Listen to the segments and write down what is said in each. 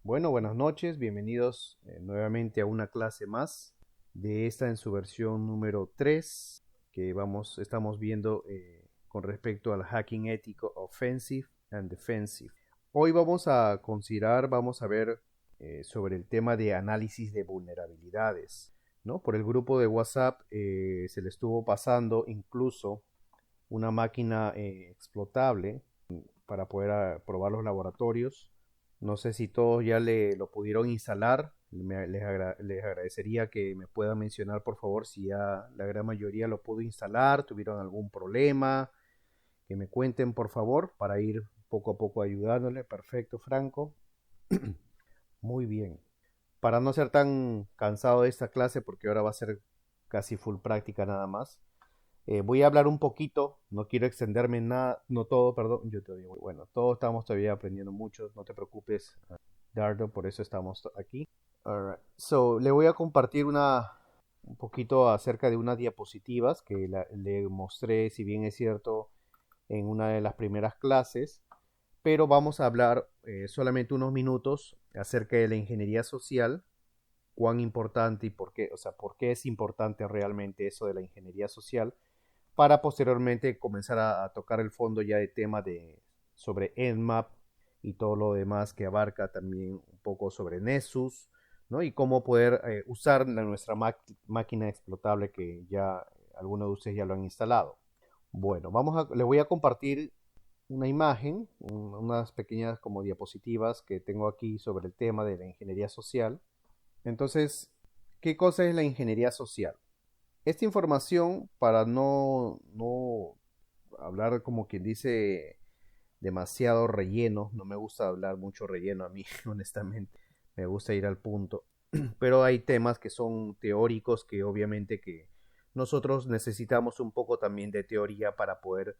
Bueno, buenas noches, bienvenidos nuevamente a una clase más de esta en su versión número 3 que estamos viendo con respecto al hacking ético offensive and defensive. Hoy vamos a ver sobre el tema de análisis de vulnerabilidades, ¿no? Por el grupo de WhatsApp se le estuvo pasando incluso una máquina explotable para poder probar los laboratorios. No sé si todos ya lo pudieron instalar. Les agradecería que me puedan mencionar, por favor, si ya la gran mayoría lo pudo instalar, tuvieron algún problema, que me cuenten, por favor, para ir poco a poco ayudándole. Perfecto, Franco. Muy bien. Para no ser tan cansado de esta clase, porque ahora va a ser casi full práctica nada más, voy a hablar un poquito, no quiero extenderme en nada, no todo, perdón, yo te digo, bueno, todos estamos todavía aprendiendo mucho, no te preocupes, Dardo, por eso estamos aquí. Alright. So, le voy a compartir un poquito acerca de unas diapositivas que le mostré, si bien es cierto, en una de las primeras clases, pero vamos a hablar solamente unos minutos acerca de la ingeniería social, cuán importante y por qué, o sea, por qué es importante realmente eso de la ingeniería social para posteriormente comenzar a tocar el fondo ya de tema sobre Nmap y todo lo demás que abarca también un poco sobre Nessus, ¿no? Y cómo poder usar nuestra máquina explotable que ya algunos de ustedes ya lo han instalado. Bueno, les voy a compartir una imagen, unas pequeñas como diapositivas que tengo aquí sobre el tema de la ingeniería social. Entonces, ¿qué cosa es la ingeniería social? Esta información, para no hablar como quien dice demasiado relleno, no me gusta hablar mucho relleno a mí, honestamente, me gusta ir al punto, pero hay temas que son teóricos que obviamente que nosotros necesitamos un poco también de teoría para poder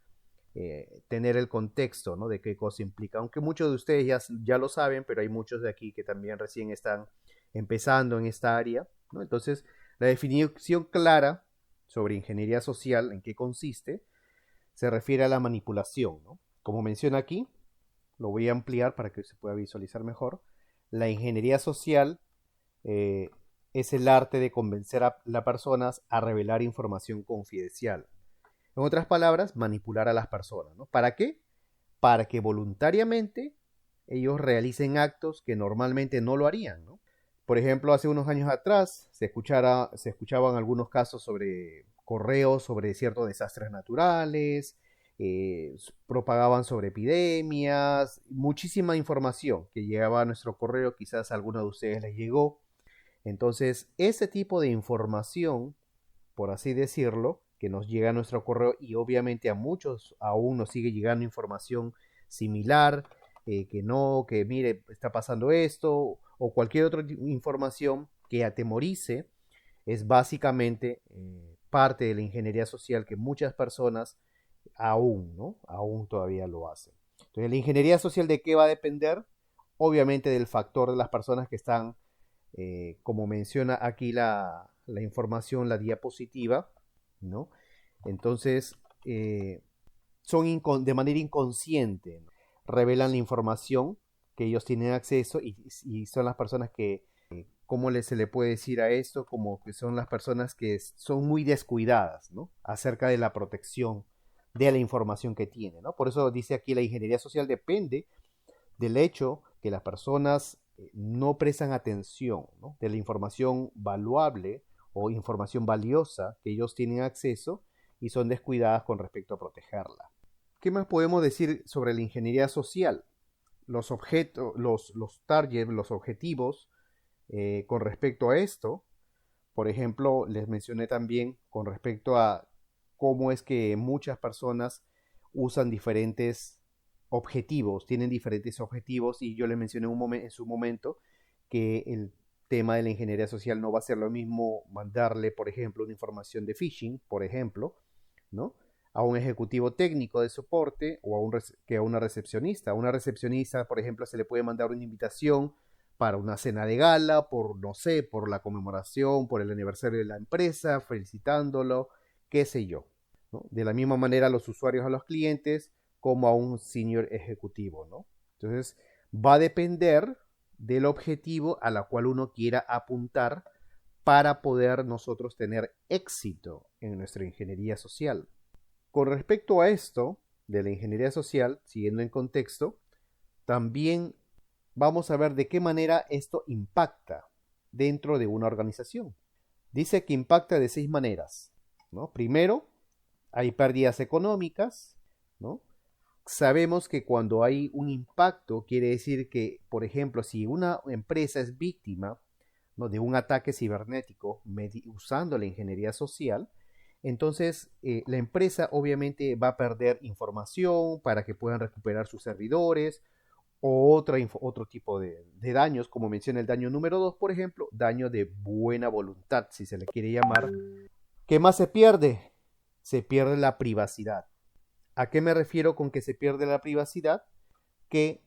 tener el contexto, ¿no? De qué cosa implica, aunque muchos de ustedes ya lo saben, pero hay muchos de aquí que también recién están empezando en esta área, ¿no? Entonces, la definición clara sobre ingeniería social, en qué consiste, se refiere a la manipulación, ¿no? Como menciona aquí, lo voy a ampliar para que se pueda visualizar mejor. La ingeniería social eh, es el arte de convencer a las personas a revelar información confidencial. En otras palabras, manipular a las personas, ¿no? ¿Para qué? Para que voluntariamente ellos realicen actos que normalmente no lo harían, ¿no? Por ejemplo, hace unos años atrás se escuchaban algunos casos sobre correos sobre ciertos desastres naturales, propagaban sobre epidemias, muchísima información que llegaba a nuestro correo, quizás a alguno de ustedes les llegó. Entonces, ese tipo de información, por así decirlo, que nos llega a nuestro correo y obviamente a muchos aún nos sigue llegando información similar, que no, que mire, está pasando esto, o cualquier otra información que atemorice, es básicamente parte de la ingeniería social que muchas personas aún, ¿no? Aún todavía lo hacen. Entonces, la ingeniería social de qué va a depender? Obviamente del factor de las personas que están, como menciona aquí la información, la diapositiva, ¿no? Entonces, de manera inconsciente, ¿no? Revelan la información que ellos tienen acceso y son las personas que, ¿cómo se le puede decir a esto? Como que son las personas que son muy descuidadas, ¿no? Acerca de la protección de la información que tienen, ¿no? Por eso dice aquí la ingeniería social depende del hecho que las personas no prestan atención, ¿no? De la información valuable o información valiosa que ellos tienen acceso y son descuidadas con respecto a protegerla. ¿Qué más podemos decir sobre la ingeniería social? Los objetos, los targets, los objetivos con respecto a esto. Por ejemplo, les mencioné también con respecto a cómo es que muchas personas usan diferentes objetivos, tienen diferentes objetivos y yo les mencioné en su momento que el tema de la ingeniería social no va a ser lo mismo mandarle, por ejemplo, una información de phishing, por ejemplo, ¿no? A un ejecutivo técnico de soporte o que a una recepcionista. A una recepcionista, por ejemplo, se le puede mandar una invitación para una cena de gala, por, no sé, por la conmemoración, por el aniversario de la empresa, felicitándolo, qué sé yo, ¿no? De la misma manera a los usuarios, a los clientes, como a un senior ejecutivo, ¿no? Entonces, va a depender del objetivo a la cual uno quiera apuntar para poder nosotros tener éxito en nuestra ingeniería social. Con respecto a esto de la ingeniería social, siguiendo en contexto, también vamos a ver de qué manera esto impacta dentro de una organización. Dice que impacta de 6 maneras, ¿no? Primero, hay pérdidas económicas, ¿no? Sabemos que cuando hay un impacto, quiere decir que, por ejemplo, si una empresa es víctima, ¿no?, de un ataque cibernético usando la ingeniería social, entonces la empresa obviamente va a perder información para que puedan recuperar sus servidores o otro tipo de daños, como menciona el daño número 2, por ejemplo, daño de buena voluntad, si se le quiere llamar. ¿Qué más se pierde? Se pierde la privacidad. ¿A qué me refiero con que se pierde la privacidad? Que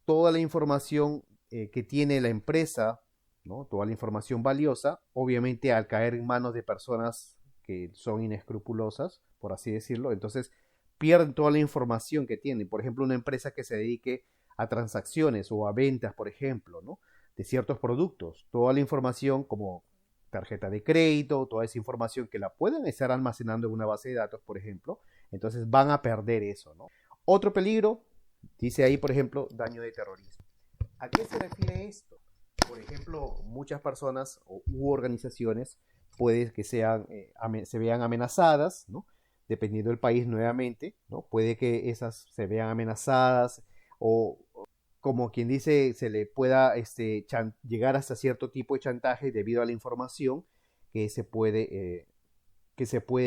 toda la información que tiene la empresa, ¿no?, toda la información valiosa, obviamente al caer en manos de personas que son inescrupulosas, por así decirlo, entonces pierden toda la información que tienen. Por ejemplo, una empresa que se dedique a transacciones o a ventas, por ejemplo, ¿no?, de ciertos productos, toda la información como tarjeta de crédito, toda esa información que la pueden estar almacenando en una base de datos, por ejemplo, entonces van a perder eso, ¿no? Otro peligro, dice ahí, por ejemplo, daño de terrorismo. ¿A qué se refiere esto? Por ejemplo, muchas personas u organizaciones puede que se vean amenazadas, ¿no?, dependiendo del país nuevamente, ¿no? Puede que esas se vean amenazadas o como quien dice, se le pueda llegar hasta cierto tipo de chantaje debido a la información que se puede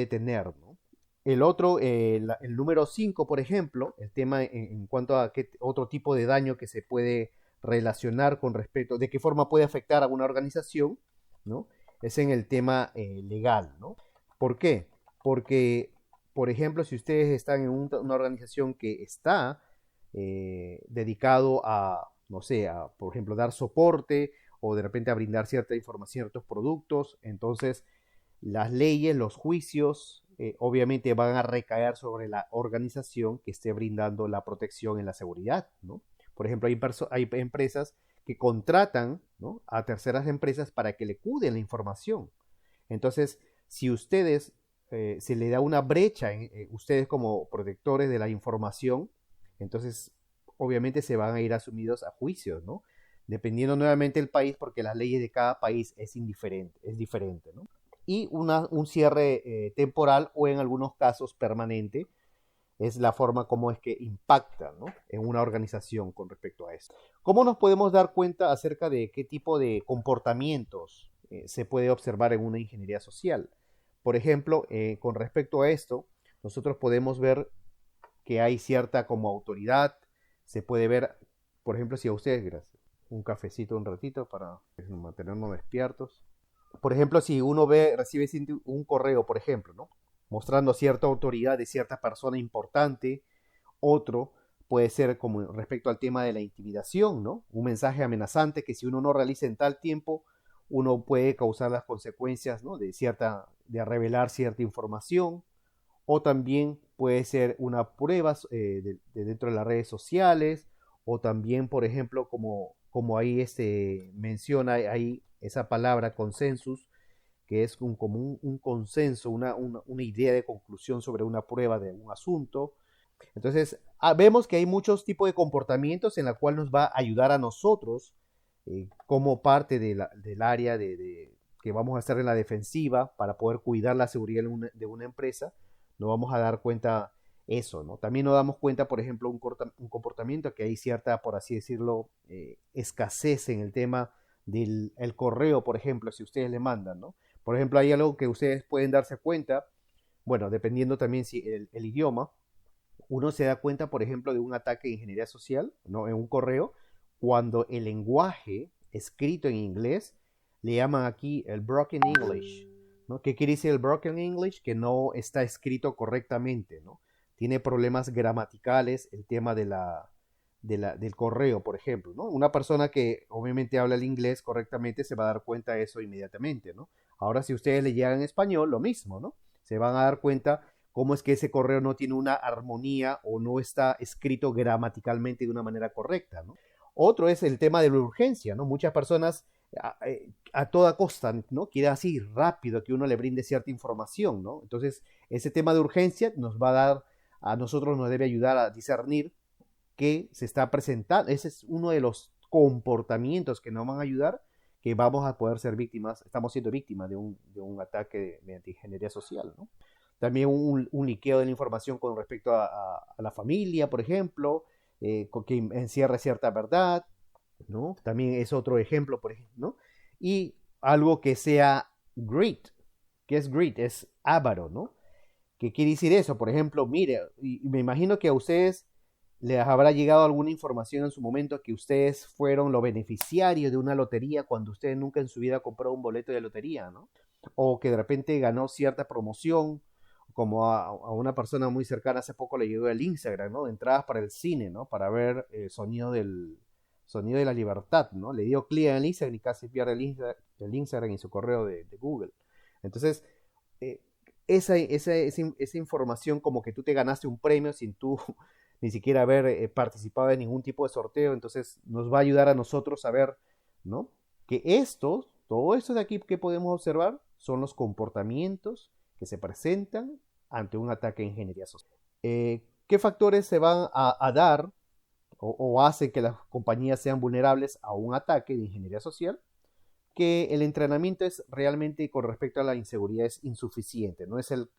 tener, ¿no? El otro, el número 5, por ejemplo, el tema en cuanto a qué otro tipo de daño que se puede relacionar con respecto, de qué forma puede afectar a una organización, ¿no?, es en el tema legal, ¿no? ¿Por qué? Porque, por ejemplo, si ustedes están en una organización que está dedicado a, no sé, a, por ejemplo, dar soporte o de repente a brindar cierta información, ciertos productos, entonces las leyes, los juicios, obviamente van a recaer sobre la organización que esté brindando la protección en la seguridad, ¿no? Por ejemplo, hay empresas que contratan, ¿no?, a terceras empresas para que le cuiden la información. Entonces, si ustedes se le da una brecha, ustedes como protectores de la información, entonces obviamente se van a ir asumidos a juicios, ¿no? Dependiendo nuevamente del país, porque las leyes de cada país es diferente, ¿no? Y un cierre temporal o en algunos casos permanente es la forma como es que impacta, ¿no?, en una organización con respecto a esto. ¿Cómo nos podemos dar cuenta acerca de qué tipo de comportamientos se puede observar en una ingeniería social? Por ejemplo, con respecto a esto, nosotros podemos ver que hay cierta como autoridad, se puede ver, por ejemplo, si a ustedes, gracias, un cafecito un ratito para mantenernos despiertos. Por ejemplo, si uno recibe un correo, por ejemplo, ¿no?, mostrando cierta autoridad de cierta persona importante. Otro puede ser como respecto al tema de la intimidación, ¿no? Un mensaje amenazante que si uno no realiza en tal tiempo, uno puede causar las consecuencias, ¿no?, de revelar cierta información. O también puede ser una prueba de dentro de las redes sociales, o también, por ejemplo, como ahí menciona ahí esa palabra consensus, que es como un consenso, una idea de conclusión sobre una prueba de un asunto. Entonces, vemos que hay muchos tipos de comportamientos en la cual nos va a ayudar a nosotros como parte del área que vamos a estar en la defensiva para poder cuidar la seguridad de una empresa. Nos vamos a dar cuenta eso, ¿no? También nos damos cuenta, por ejemplo, un comportamiento que hay cierta, por así decirlo, escasez en el tema del correo, por ejemplo, si ustedes le mandan, ¿no? Por ejemplo, hay algo que ustedes pueden darse cuenta, bueno, dependiendo también si el idioma, uno se da cuenta, por ejemplo, de un ataque de ingeniería social, ¿no?, en un correo, cuando el lenguaje escrito en inglés le llaman aquí el broken English, ¿no? ¿Qué quiere decir el broken English? Que no está escrito correctamente, ¿no? Tiene problemas gramaticales, el tema del correo, por ejemplo, ¿no? Una persona que obviamente habla el inglés correctamente se va a dar cuenta de eso inmediatamente, ¿no? Ahora, si ustedes le llegan en español, lo mismo, ¿no? Se van a dar cuenta cómo es que ese correo no tiene una armonía o no está escrito gramaticalmente de una manera correcta, ¿no? Otro es el tema de la urgencia, ¿no? Muchas personas a toda costa, ¿no? Quieren así rápido que uno le brinde cierta información, ¿no? Entonces, ese tema de urgencia nos va a dar, a nosotros nos debe ayudar a discernir qué se está presentando. Ese es uno de los comportamientos que nos van a ayudar, que vamos a poder ser víctimas, estamos siendo víctimas de un ataque mediante ingeniería social, ¿no? También un liqueo de la información con respecto a la familia, por ejemplo, que encierre cierta verdad, ¿no? También es otro ejemplo, por ejemplo, ¿no? Y algo que sea greed. ¿Qué es greed? Es avaro, ¿no? ¿Qué quiere decir eso? Por ejemplo, mire, y me imagino que a ustedes les habrá llegado alguna información en su momento que ustedes fueron los beneficiarios de una lotería cuando ustedes nunca en su vida compraron un boleto de lotería, ¿no? O que de repente ganó cierta promoción, como a una persona muy cercana hace poco le llegó el Instagram, ¿no? Entradas para el cine, ¿no? Para ver sonido de la libertad, ¿no? Le dio clic en el Instagram y casi pierde el Instagram y su correo de Google. Entonces, eh, esa información como que tú te ganaste un premio sin tú ni siquiera haber participado en ningún tipo de sorteo, entonces nos va a ayudar a nosotros a ver, ¿no? Que todo esto de aquí que podemos observar son los comportamientos que se presentan ante un ataque de ingeniería social. ¿Qué factores se van a dar o hacen que las compañías sean vulnerables a un ataque de ingeniería social? Que el entrenamiento es realmente con respecto a la inseguridad es insuficiente, no es el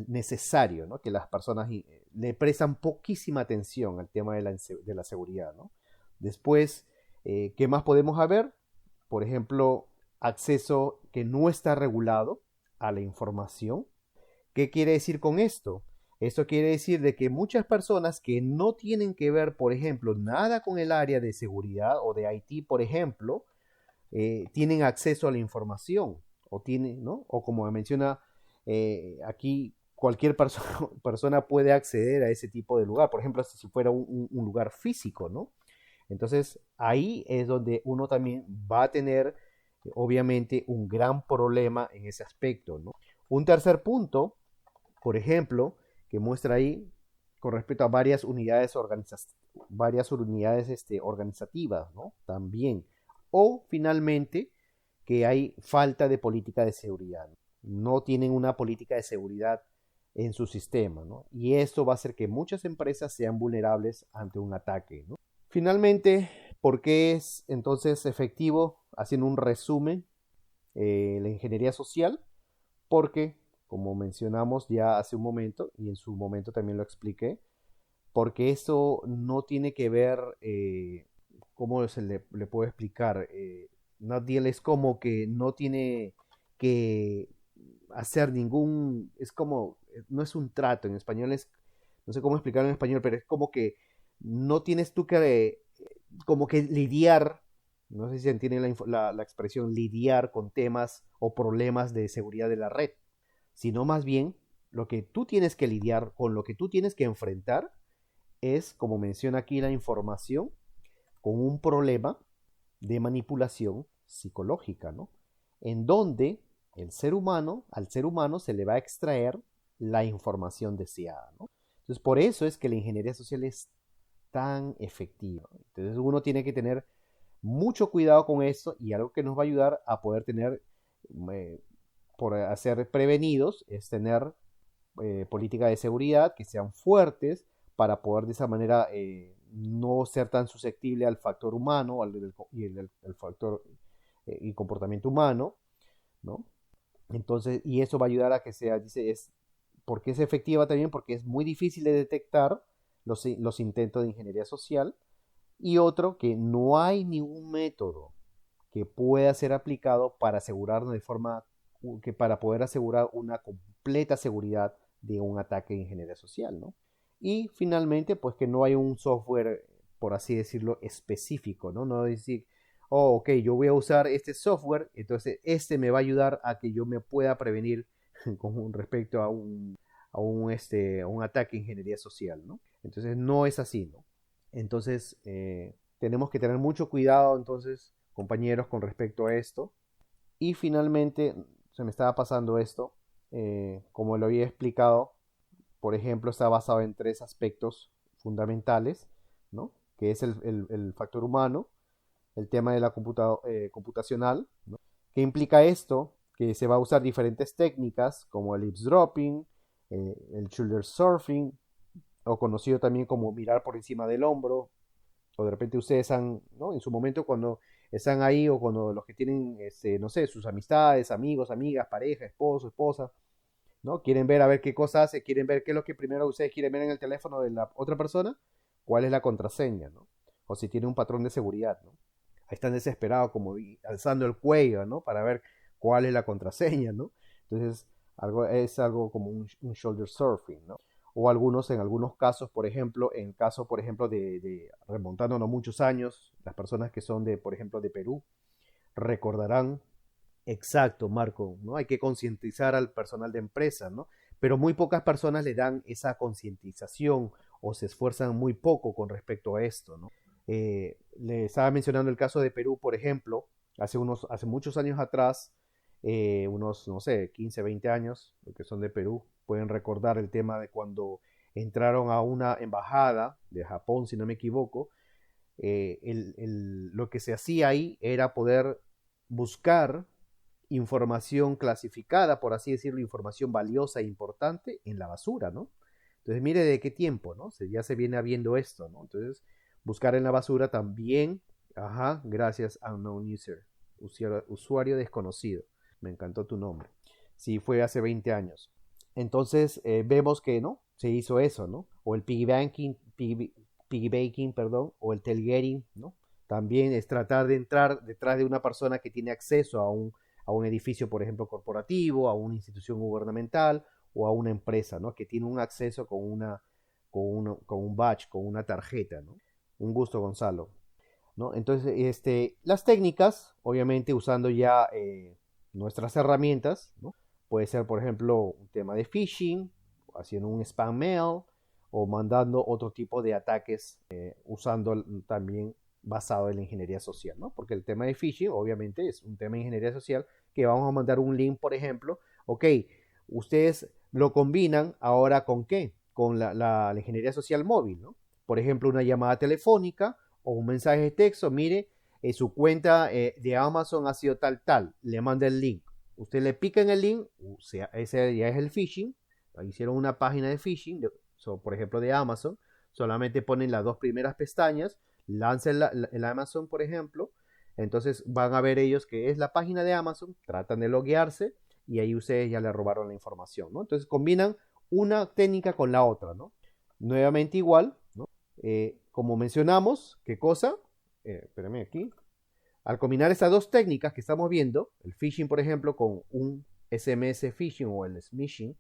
necesario, ¿no? Que las personas le prestan poquísima atención al tema de la seguridad, ¿no? Después, ¿qué más podemos haber? Por ejemplo, acceso que no está regulado a la información. ¿Qué quiere decir con esto? Esto quiere decir de que muchas personas que no tienen que ver, por ejemplo, nada con el área de seguridad o de IT, por ejemplo, tienen acceso a la información o tienen, ¿no? O como menciona aquí, cualquier persona puede acceder a ese tipo de lugar, por ejemplo, si fuera un lugar físico, ¿no? Entonces ahí es donde uno también va a tener, obviamente, un gran problema en ese aspecto, ¿no? Un tercer punto, por ejemplo, que muestra ahí con respecto a varias unidades organizativas, ¿no? También. O finalmente, que hay falta de política de seguridad. No tienen una política de seguridad en su sistema, ¿no? Y esto va a hacer que muchas empresas sean vulnerables ante un ataque, ¿no? Finalmente, ¿por qué es entonces efectivo? Haciendo un resumen, la ingeniería social, porque, como mencionamos ya hace un momento, y en su momento también lo expliqué, porque eso no tiene que ver, ¿cómo le puedo explicar? No es como que no tiene que hacer ningún, es como, no es un trato, en español es, no sé cómo explicarlo en español, pero es como que no tienes tú que, como que lidiar, no sé si se entiende la expresión, lidiar con temas o problemas de seguridad de la red, sino más bien lo que tú tienes que lidiar, con lo que tú tienes que enfrentar, es, como menciona aquí la información, con un problema de manipulación psicológica, ¿no? En donde al ser humano se le va a extraer la información deseada, ¿no? Entonces, por eso es que la ingeniería social es tan efectiva. Entonces, uno tiene que tener mucho cuidado con eso y algo que nos va a ayudar a poder tener, eh, por ser prevenidos, es tener políticas de seguridad que sean fuertes para poder de esa manera no ser tan susceptible al factor humano y el factor y comportamiento humano, ¿no? Entonces, y eso va a ayudar a que sea, dice, porque es efectiva también, porque es muy difícil de detectar los intentos de ingeniería social, y otro, que no hay ningún método que pueda ser aplicado para asegurarnos de forma, que para poder asegurar una completa seguridad de un ataque de ingeniería social, ¿no? Y finalmente, pues que no hay un software, por así decirlo, específico, ¿no? No decir, oh, ok, yo voy a usar este software, entonces este me va a ayudar a que yo me pueda prevenir con respecto a un ataque de ingeniería social, ¿no? Entonces no es así, ¿no? Entonces tenemos que tener mucho cuidado, entonces, compañeros, con respecto a esto. Y finalmente, se me estaba pasando esto, como lo había explicado, por ejemplo, está basado en tres aspectos fundamentales, ¿no? que es el factor humano, el tema de la computacional, ¿no? ¿Qué implica esto? Que se va a usar diferentes técnicas como el eavesdropping, el shoulder surfing, o conocido también como mirar por encima del hombro, o de repente ustedes han, ¿no? En su momento cuando están ahí o cuando los que tienen, no sé, sus amistades, amigos, amigas, pareja, esposo, esposa, ¿no? Quieren ver a ver qué cosa hace, quieren ver qué es lo que primero ustedes quieren ver en el teléfono de la otra persona, cuál es la contraseña, ¿no? O si tiene un patrón de seguridad, ¿no? Ahí están desesperados como alzando el cuello, ¿no? Para ver cuál es la contraseña, ¿no? Entonces, es algo como un shoulder surfing, ¿no? O algunos, en algunos casos, por ejemplo, en caso, por ejemplo, de remontándonos muchos años, las personas que son de, por ejemplo, de Perú, recordarán. Exacto, Marco, ¿no? Hay que concientizar al personal de empresa, ¿no? Pero muy pocas personas le dan esa concientización o se esfuerzan muy poco con respecto a esto, ¿no? Le estaba mencionando el caso de Perú, por ejemplo, hace muchos años atrás, unos, no sé, 15, 20 años, los que son de Perú, pueden recordar el tema de cuando entraron a una embajada de Japón, si no me equivoco, lo que se hacía ahí era poder buscar información clasificada, por así decirlo, información valiosa e importante en la basura, ¿no? Entonces, mire de qué tiempo, ¿no? Ya se viene habiendo esto, ¿no? Entonces, buscar en la basura también, ajá, gracias a unknown user, usuario desconocido. Me encantó tu nombre. Sí, fue hace 20 años. Entonces, vemos que, ¿no? Se hizo eso, ¿no? O el piggybanking, perdón, o el tailgating, ¿no? También es tratar de entrar detrás de una persona que tiene acceso a un edificio, por ejemplo, corporativo, a una institución gubernamental o a una empresa, ¿no? Que tiene un acceso con un badge, con una tarjeta, ¿no? Un gusto, Gonzalo, ¿no? Entonces, las técnicas, obviamente usando ya nuestras herramientas, ¿no? Puede ser, por ejemplo, un tema de phishing, haciendo un spam mail o mandando otro tipo de ataques usando también basado en la ingeniería social, ¿no? Porque el tema de phishing, obviamente, es un tema de ingeniería social que vamos a mandar un link, por ejemplo, ok, ustedes lo combinan ahora con qué? Con la ingeniería social móvil, ¿no? Por ejemplo, una llamada telefónica o un mensaje de texto, mire, su cuenta de Amazon ha sido tal, tal, le manda el link. Usted le pica en el link, o sea, ese ya es el phishing, hicieron una página de phishing, por ejemplo, de Amazon, solamente ponen las dos primeras pestañas, lancen el Amazon, por ejemplo, entonces van a ver ellos que es la página de Amazon, tratan de loguearse y ahí ustedes ya le robaron la información, ¿no? Entonces combinan una técnica con la otra, ¿no? Nuevamente igual, ¿no? Como mencionamos, ¿qué cosa? Espérame aquí. Al combinar estas dos técnicas que estamos viendo, el phishing, por ejemplo, con un SMS phishing o el smishing,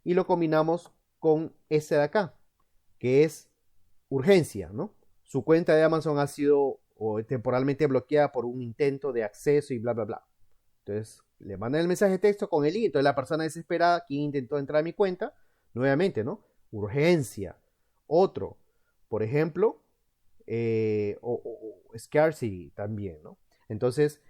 y lo combinamos con ese de acá, que es urgencia, ¿no? Su cuenta de Amazon ha sido temporalmente bloqueada por un intento de acceso y bla, bla, bla. Entonces, le mandan el mensaje de texto con el link. Entonces, la persona desesperada, quien intentó entrar a mi cuenta, nuevamente, ¿no? Urgencia. Otro, por ejemplo, o scarcity también, ¿no? Entonces,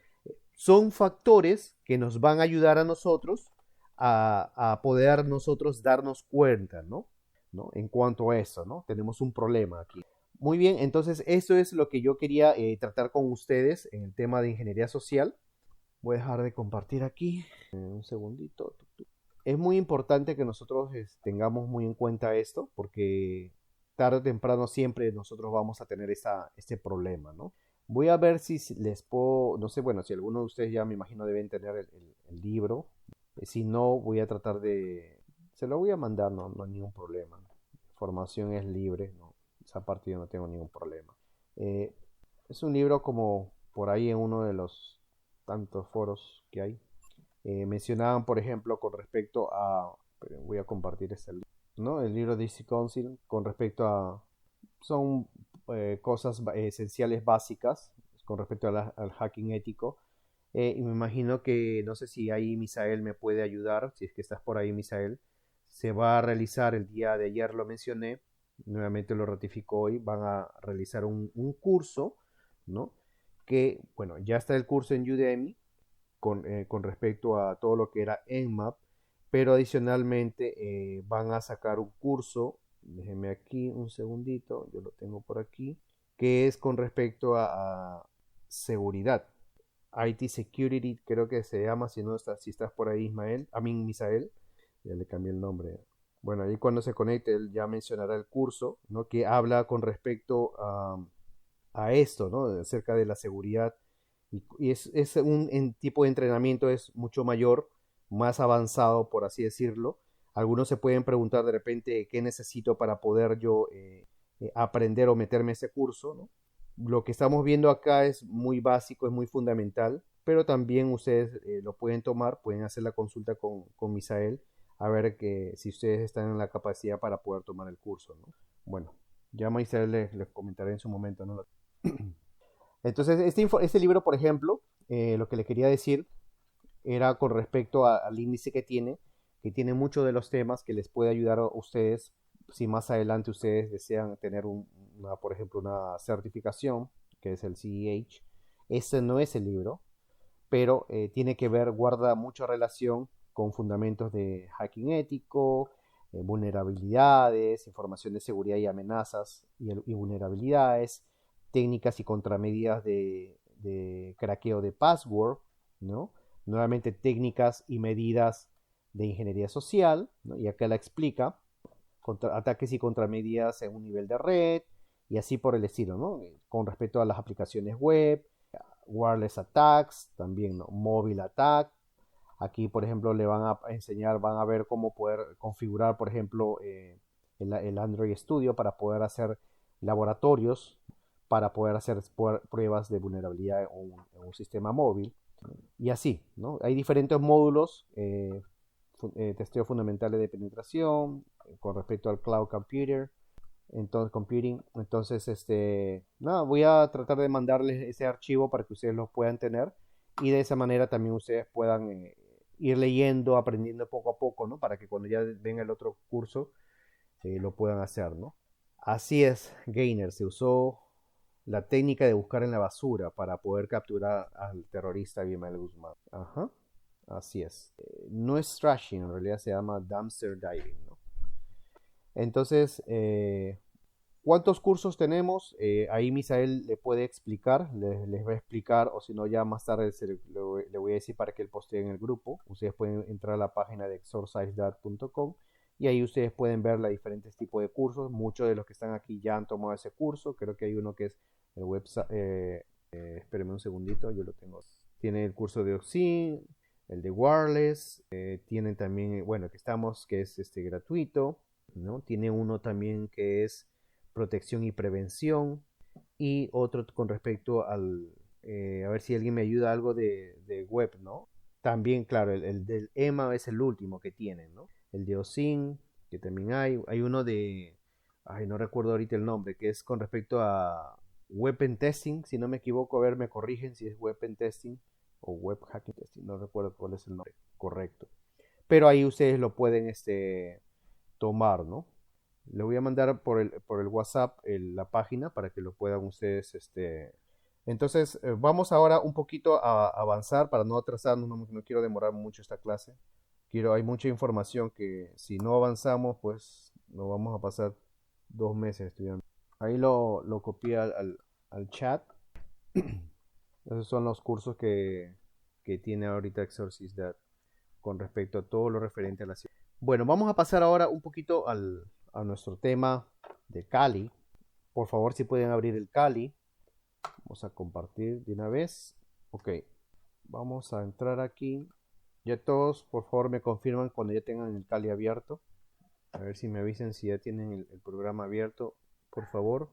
son factores que nos van a ayudar a nosotros a poder nosotros darnos cuenta, ¿no? ¿No? En cuanto a eso, ¿no? Tenemos un problema aquí. Muy bien, entonces eso es lo que yo quería tratar con ustedes en el tema de ingeniería social. Voy a dejar de compartir aquí. Un segundito. Es muy importante que nosotros tengamos muy en cuenta esto porque tarde o temprano siempre nosotros vamos a tener este problema, ¿no? Voy a ver si les puedo, no sé, bueno, si alguno de ustedes ya me imagino deben tener el libro. Si no, voy a tratar se lo voy a mandar, no, no hay ningún problema. La información es libre, ¿no? Esa parte yo no tengo ningún problema. Eh, es un libro como por ahí en uno de los tantos foros que hay. Mencionaban, por ejemplo, con respecto a, voy a compartir este libro, ¿no? El libro de DC Council con respecto a, son cosas esenciales básicas con respecto al hacking ético. Y me imagino que, no sé si ahí Misael me puede ayudar, si es que estás por ahí, Misael. Se va a realizar el día de ayer, lo mencioné, nuevamente lo ratifico hoy, van a realizar un curso, ¿no? Que, bueno, ya está el curso en Udemy con respecto a todo lo que era Nmap, pero adicionalmente van a sacar un curso, déjenme aquí un segundito, yo lo tengo por aquí, que es con respecto a seguridad. IT Security, creo que se llama, si no estás, si estás por ahí, Misael, ya le cambié el nombre. Bueno, ahí cuando se conecte, él ya mencionará el curso, ¿no? Que habla con respecto a esto, ¿no? Acerca de la seguridad. Y es un tipo de entrenamiento es mucho mayor, más avanzado, por así decirlo. Algunos se pueden preguntar de repente qué necesito para poder yo aprender o meterme a ese curso, ¿no? Lo que estamos viendo acá es muy básico, es muy fundamental, pero también ustedes lo pueden tomar, pueden hacer la consulta con Misael a ver que si ustedes están en la capacidad para poder tomar el curso, ¿no? Bueno, ya Misael les comentaré en su momento, ¿no? Entonces, este libro, por ejemplo, lo que le quería decir era con respecto al índice que tiene muchos de los temas que les puede ayudar a ustedes si más adelante ustedes desean tener por ejemplo, una certificación, que es el CEH. Ese no es el libro, pero tiene que ver, guarda mucha relación con fundamentos de hacking ético, vulnerabilidades, información de seguridad y amenazas y vulnerabilidades, técnicas y contramedidas de craqueo de password, ¿no? Nuevamente técnicas y medidas de ingeniería social, ¿no? Y acá la explica, ataques y contramedidas en un nivel de red, y así por el estilo, ¿no? Con respecto a las aplicaciones web, wireless attacks, también, ¿no? Mobile attack. Aquí, por ejemplo, le van a enseñar, van a ver cómo poder configurar, por ejemplo, el Android Studio para poder hacer laboratorios, para poder hacer pruebas de vulnerabilidad en un sistema móvil. Y así, ¿no? Hay diferentes módulos, testeo fundamentales de penetración, con respecto al cloud computing. Entonces, nada, voy a tratar de mandarles ese archivo para que ustedes lo puedan tener y de esa manera también ustedes puedan ir leyendo, aprendiendo poco a poco, ¿no? Para que cuando ya venga el otro curso lo puedan hacer, ¿no? Así es, Gainer, se usó la técnica de buscar en la basura para poder capturar al terrorista Abimael Guzmán. Ajá, así es. No es trashing, en realidad se llama dumpster diving, ¿no? Entonces, ¿cuántos cursos tenemos? Ahí Misael le puede explicar, les va a explicar, o si no, ya más tarde le voy a decir para que él postee en el grupo. Ustedes pueden entrar a la página de exorcisedad.com y ahí ustedes pueden ver los diferentes tipos de cursos. Muchos de los que están aquí ya han tomado ese curso. Creo que hay uno que es el website. Espérenme un segundito, yo lo tengo. Tiene el curso de Oxin, el de Wireless. Tienen también, bueno, que es gratuito, ¿no? Tiene uno también que es protección y prevención, y otro con respecto a ver si alguien me ayuda algo de web, ¿no? También, claro, el del EMA es el último que tienen, ¿no? El de OSIN, que también hay uno ay, no recuerdo ahorita el nombre, que es con respecto a weapon testing, si no me equivoco, a ver, me corrigen si es weapon testing o web hacking testing, no recuerdo cuál es el nombre correcto. Pero ahí ustedes lo pueden tomar, ¿no? Le voy a mandar por el WhatsApp la página para que lo puedan ustedes. Entonces, vamos ahora un poquito a avanzar para no atrasarnos, no quiero demorar mucho esta clase. Hay mucha información que si no avanzamos, pues nos vamos a pasar 2 meses estudiando. Ahí lo copié al chat. Esos son los cursos que tiene ahorita Exorcist con respecto a todo lo referente a la ciencia. Bueno, vamos a pasar ahora un poquito a nuestro tema de Kali. Por favor, si pueden abrir el Kali. Vamos a compartir de una vez. Ok, vamos a entrar aquí. Ya todos, por favor, me confirman cuando ya tengan el Kali abierto. A ver si me avisen si ya tienen el programa abierto, por favor.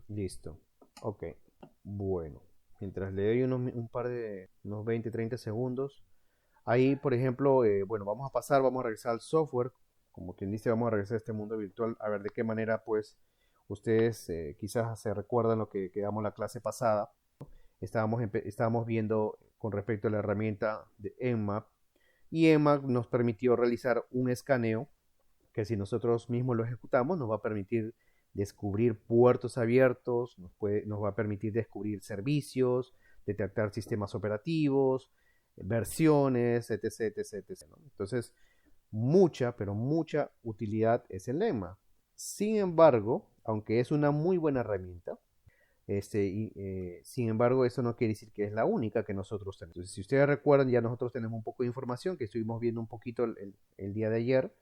Listo. Ok, bueno. Mientras le doy unos 20, 30 segundos. Ahí, por ejemplo, bueno, vamos a regresar al software, como quien dice, vamos a regresar a este mundo virtual, a ver de qué manera, pues, ustedes quizás se recuerdan lo que quedamos la clase pasada. Estábamos viendo con respecto a la herramienta de Nmap, y Nmap nos permitió realizar un escaneo que si nosotros mismos lo ejecutamos nos va a permitir descubrir puertos abiertos, nos va a permitir descubrir servicios, detectar sistemas operativos, versiones, etc, etc, etc, ¿no? Entonces, pero mucha utilidad es el lema. Sin embargo, aunque es una muy buena herramienta, Sin embargo, eso no quiere decir que es la única que nosotros tenemos. Entonces, si ustedes recuerdan, ya nosotros tenemos un poco de información que estuvimos viendo un poquito el día de ayer.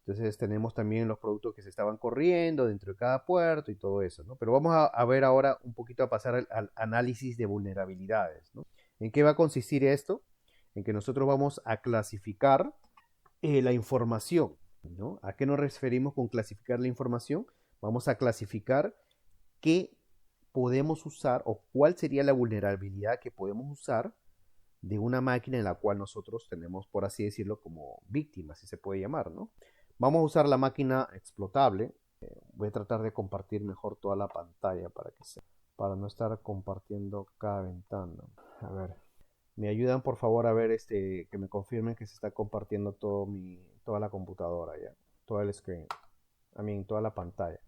Entonces tenemos también los productos que se estaban corriendo dentro de cada puerto y todo eso, ¿no? Pero vamos a ver ahora un poquito a pasar al análisis de vulnerabilidades, ¿no? ¿En qué va a consistir esto? En que nosotros vamos a clasificar la información, ¿no? ¿A qué nos referimos con clasificar la información? Vamos a clasificar qué podemos usar o cuál sería la vulnerabilidad que podemos usar de una máquina en la cual nosotros tenemos, por así decirlo, como víctima, si se puede llamar, ¿no? Vamos a usar la máquina explotable. Voy a tratar de compartir mejor toda la pantalla para no estar compartiendo cada ventana. A ver, me ayudan por favor a ver que me confirmen que se está compartiendo toda la computadora ya, todo el screen, toda la pantalla.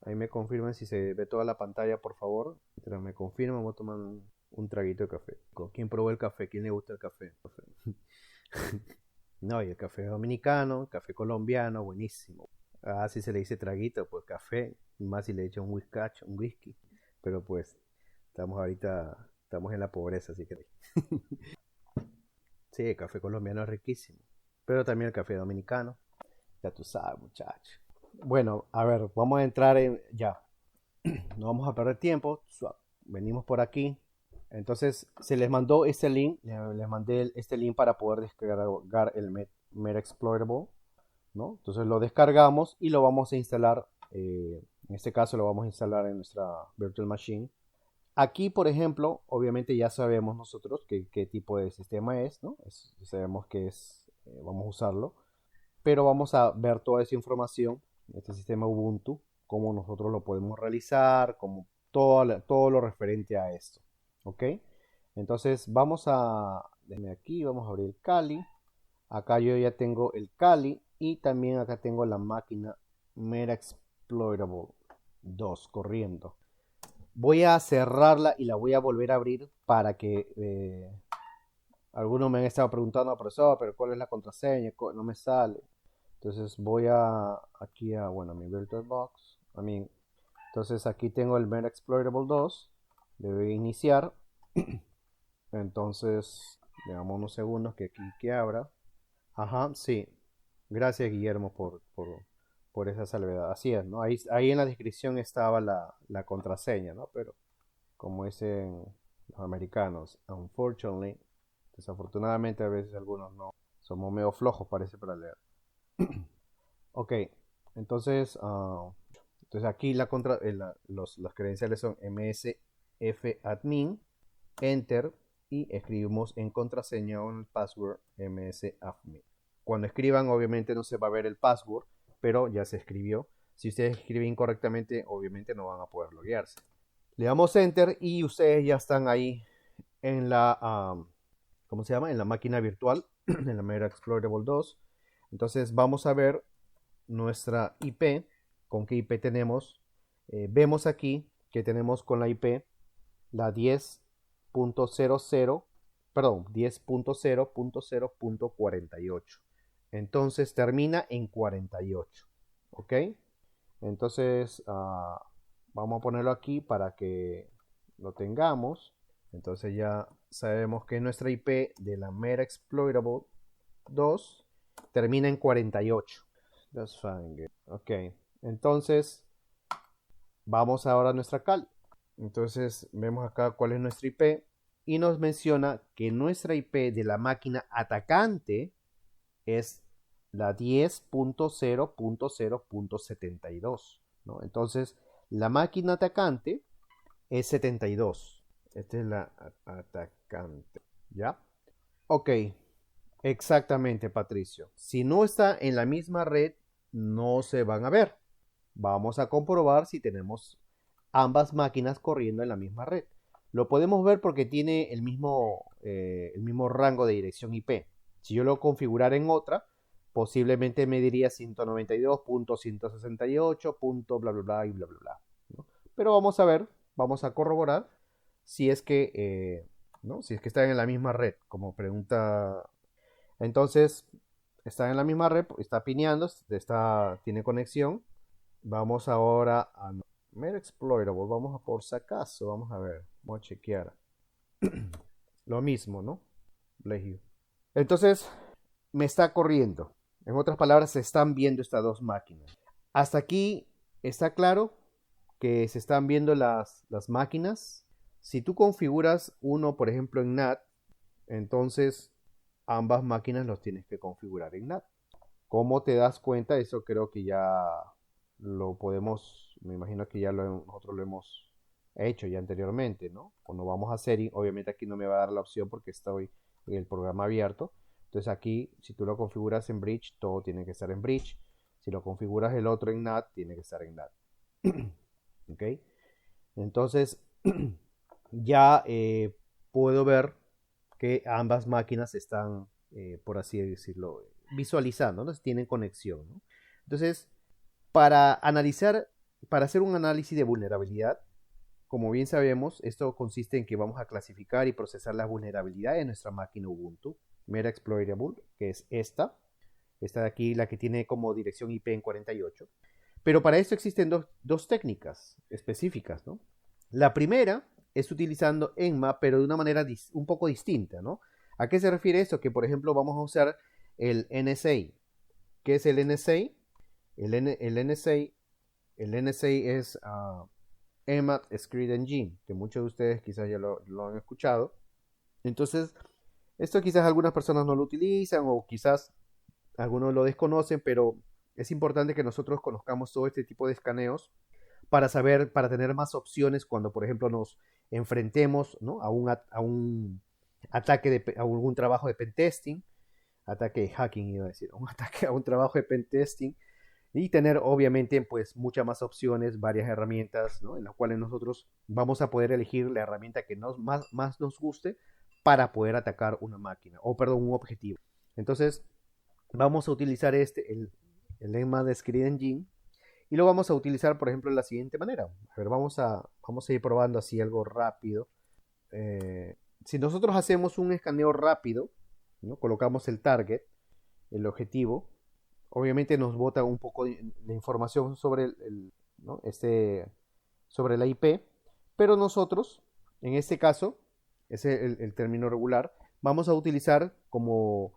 Ahí me confirman si se ve toda la pantalla, por favor. Mientras me confirman, voy a tomar un traguito de café. ¿Quién probó el café? ¿Quién le gusta el café? No, y el café dominicano, el café colombiano, buenísimo. Ah, si se le dice traguito, pues café, más si le echa un whisky. Pero pues, estamos en la pobreza, así que... Sí, el café colombiano es riquísimo. Pero también el café dominicano. Ya tú sabes, muchacho. Bueno, a ver, vamos a entrar ya. No vamos a perder tiempo. Venimos por aquí. Entonces se les mandó este link. Les mandé este link para poder descargar el Meta Exploitable, ¿no? Entonces lo descargamos y lo vamos a instalar. En este caso lo vamos a instalar en nuestra Virtual Machine. Aquí, por ejemplo, obviamente ya sabemos nosotros qué tipo de sistema es, ¿no? Sabemos que vamos a usarlo. Pero vamos a ver toda esa información, este sistema Ubuntu, cómo nosotros lo podemos realizar, como todo lo referente a esto. ¿Ok? Entonces déjame aquí, vamos a abrir el Kali. Acá yo ya tengo el Kali y también acá tengo la máquina Meta Exploitable 2 corriendo. Voy a cerrarla y la voy a volver a abrir para que algunos me han estado preguntando, profesor, pero ¿cuál es la contraseña? No me sale. Entonces voy aquí a mi VirtualBox. Entonces aquí tengo el Meta Exploitable 2. Le voy a iniciar. Entonces, dejamos unos segundos que abra. Ajá, sí. Gracias, Guillermo, por esa salvedad. Así es, ¿no? Ahí en la descripción estaba la contraseña, ¿no? Pero como dicen los americanos, unfortunately, desafortunadamente a veces algunos no. Somos medio flojos, parece, para leer. Ok, entonces, aquí las credenciales son msfadmin, enter, y escribimos en contraseña o en el password msadmin. Cuando escriban, obviamente no se va a ver el password, pero ya se escribió. Si ustedes escriben incorrectamente, obviamente no van a poder loguearse. Le damos enter y ustedes ya están ahí en ¿cómo se llama? En la máquina virtual, en la Meta Exploitable 2. Entonces vamos a ver nuestra IP, con qué IP tenemos. Vemos aquí que tenemos con la IP la 10.00, perdón, 10.0.0.48. Entonces termina en 48. ¿Ok? Entonces vamos a ponerlo aquí para que lo tengamos. Entonces ya sabemos que nuestra IP de la Meta Exploitable 2 termina en 48. That's fine. Ok, entonces vamos ahora a nuestra Kali. Entonces vemos acá cuál es nuestra IP y nos menciona que nuestra IP de la máquina atacante es la 10.0.0.72, ¿no? Entonces la máquina atacante es 72. Esta es la atacante, ¿ya? Ok, exactamente, Patricio. Si no está en la misma red, no se van a ver. Vamos a comprobar si tenemos ambas máquinas corriendo en la misma red. Lo podemos ver porque tiene el mismo rango de dirección IP. Si yo lo configurara en otra, posiblemente me diría 192.168. Bla bla bla y bla bla bla, ¿no? Pero vamos a ver, vamos a corroborar si es que, ¿no? Si es que están en la misma red, como pregunta. Entonces, está en la misma red, está pineando, tiene conexión. Vamos ahora a Made exploitable, vamos a por si acaso, vamos a ver, vamos a chequear. Lo mismo, ¿no? Legio. Entonces, me está corriendo. En otras palabras, se están viendo estas dos máquinas. Hasta aquí está claro que se están viendo las máquinas. Si tú configuras uno, por ejemplo, en NAT, entonces ambas máquinas los tienes que configurar en NAT. ¿Cómo te das cuenta? Eso creo que ya lo podemos, me imagino que ya nosotros lo hemos hecho ya anteriormente, ¿no? Cuando vamos a Settings, obviamente aquí no me va a dar la opción porque estoy en el programa abierto. Entonces aquí, si tú lo configuras en Bridge, todo tiene que estar en Bridge. Si lo configuras el otro en NAT, tiene que estar en NAT. ¿Ok? Entonces, ya puedo ver que ambas máquinas están, por así decirlo, visualizando, ¿no? Tienen conexión, ¿no? Entonces, para analizar, para hacer un análisis de vulnerabilidad, como bien sabemos, esto consiste en que vamos a clasificar y procesar las vulnerabilidades de nuestra máquina Ubuntu, Meta Exploitable, que es esta de aquí, la que tiene como dirección IP en 48. Pero para esto existen dos técnicas específicas, ¿no? La primera es utilizando Enma, pero de una manera un poco distinta, ¿no? ¿A qué se refiere esto? Que, por ejemplo, vamos a usar el NSA. ¿Qué es el NSA? El NSA es Emmet Script Engine, que muchos de ustedes quizás ya lo han escuchado. Entonces, esto quizás algunas personas no lo utilizan o quizás algunos lo desconocen, pero es importante que nosotros conozcamos todo este tipo de escaneos para saber, para tener más opciones cuando, por ejemplo, nos enfrentemos, ¿no? a un ataque, a algún trabajo de pentesting, ataque de hacking, iba a decir, un ataque a un trabajo de pentesting, y tener obviamente pues muchas más opciones, varias herramientas, ¿no? En las cuales nosotros vamos a poder elegir la herramienta que más nos guste para poder atacar una máquina, o perdón, un objetivo. Entonces, vamos a utilizar el lema de Script Engine, y lo vamos a utilizar, por ejemplo, de la siguiente manera. A ver, vamos a ir probando así algo rápido. Si nosotros hacemos un escaneo rápido, ¿no? Colocamos el target, el objetivo, obviamente nos bota un poco de información sobre ¿no? sobre la IP, pero nosotros, en este caso, es el término regular, vamos a utilizar como,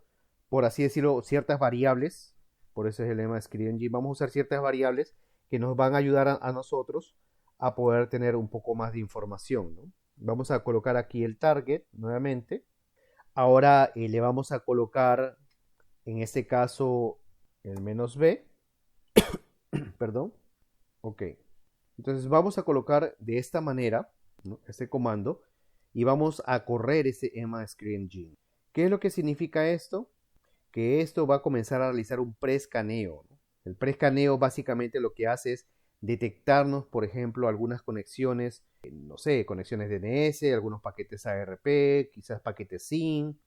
por así decirlo, ciertas variables, por eso es el lema de ScriptNG, vamos a usar ciertas variables que nos van a ayudar a nosotros a poder tener un poco más de información, ¿no? Vamos a colocar aquí el target nuevamente. Ahora le vamos a colocar, en este caso, el "-b", perdón, ok. Entonces vamos a colocar de esta manera, ¿no? Este comando, y vamos a correr ese Emma Script Engine. ¿Qué es lo que significa esto? Que esto va a comenzar a realizar un preescaneo, ¿no? El preescaneo básicamente lo que hace es detectarnos, por ejemplo, algunas conexiones, no sé, conexiones DNS, algunos paquetes ARP, quizás paquetes SYN.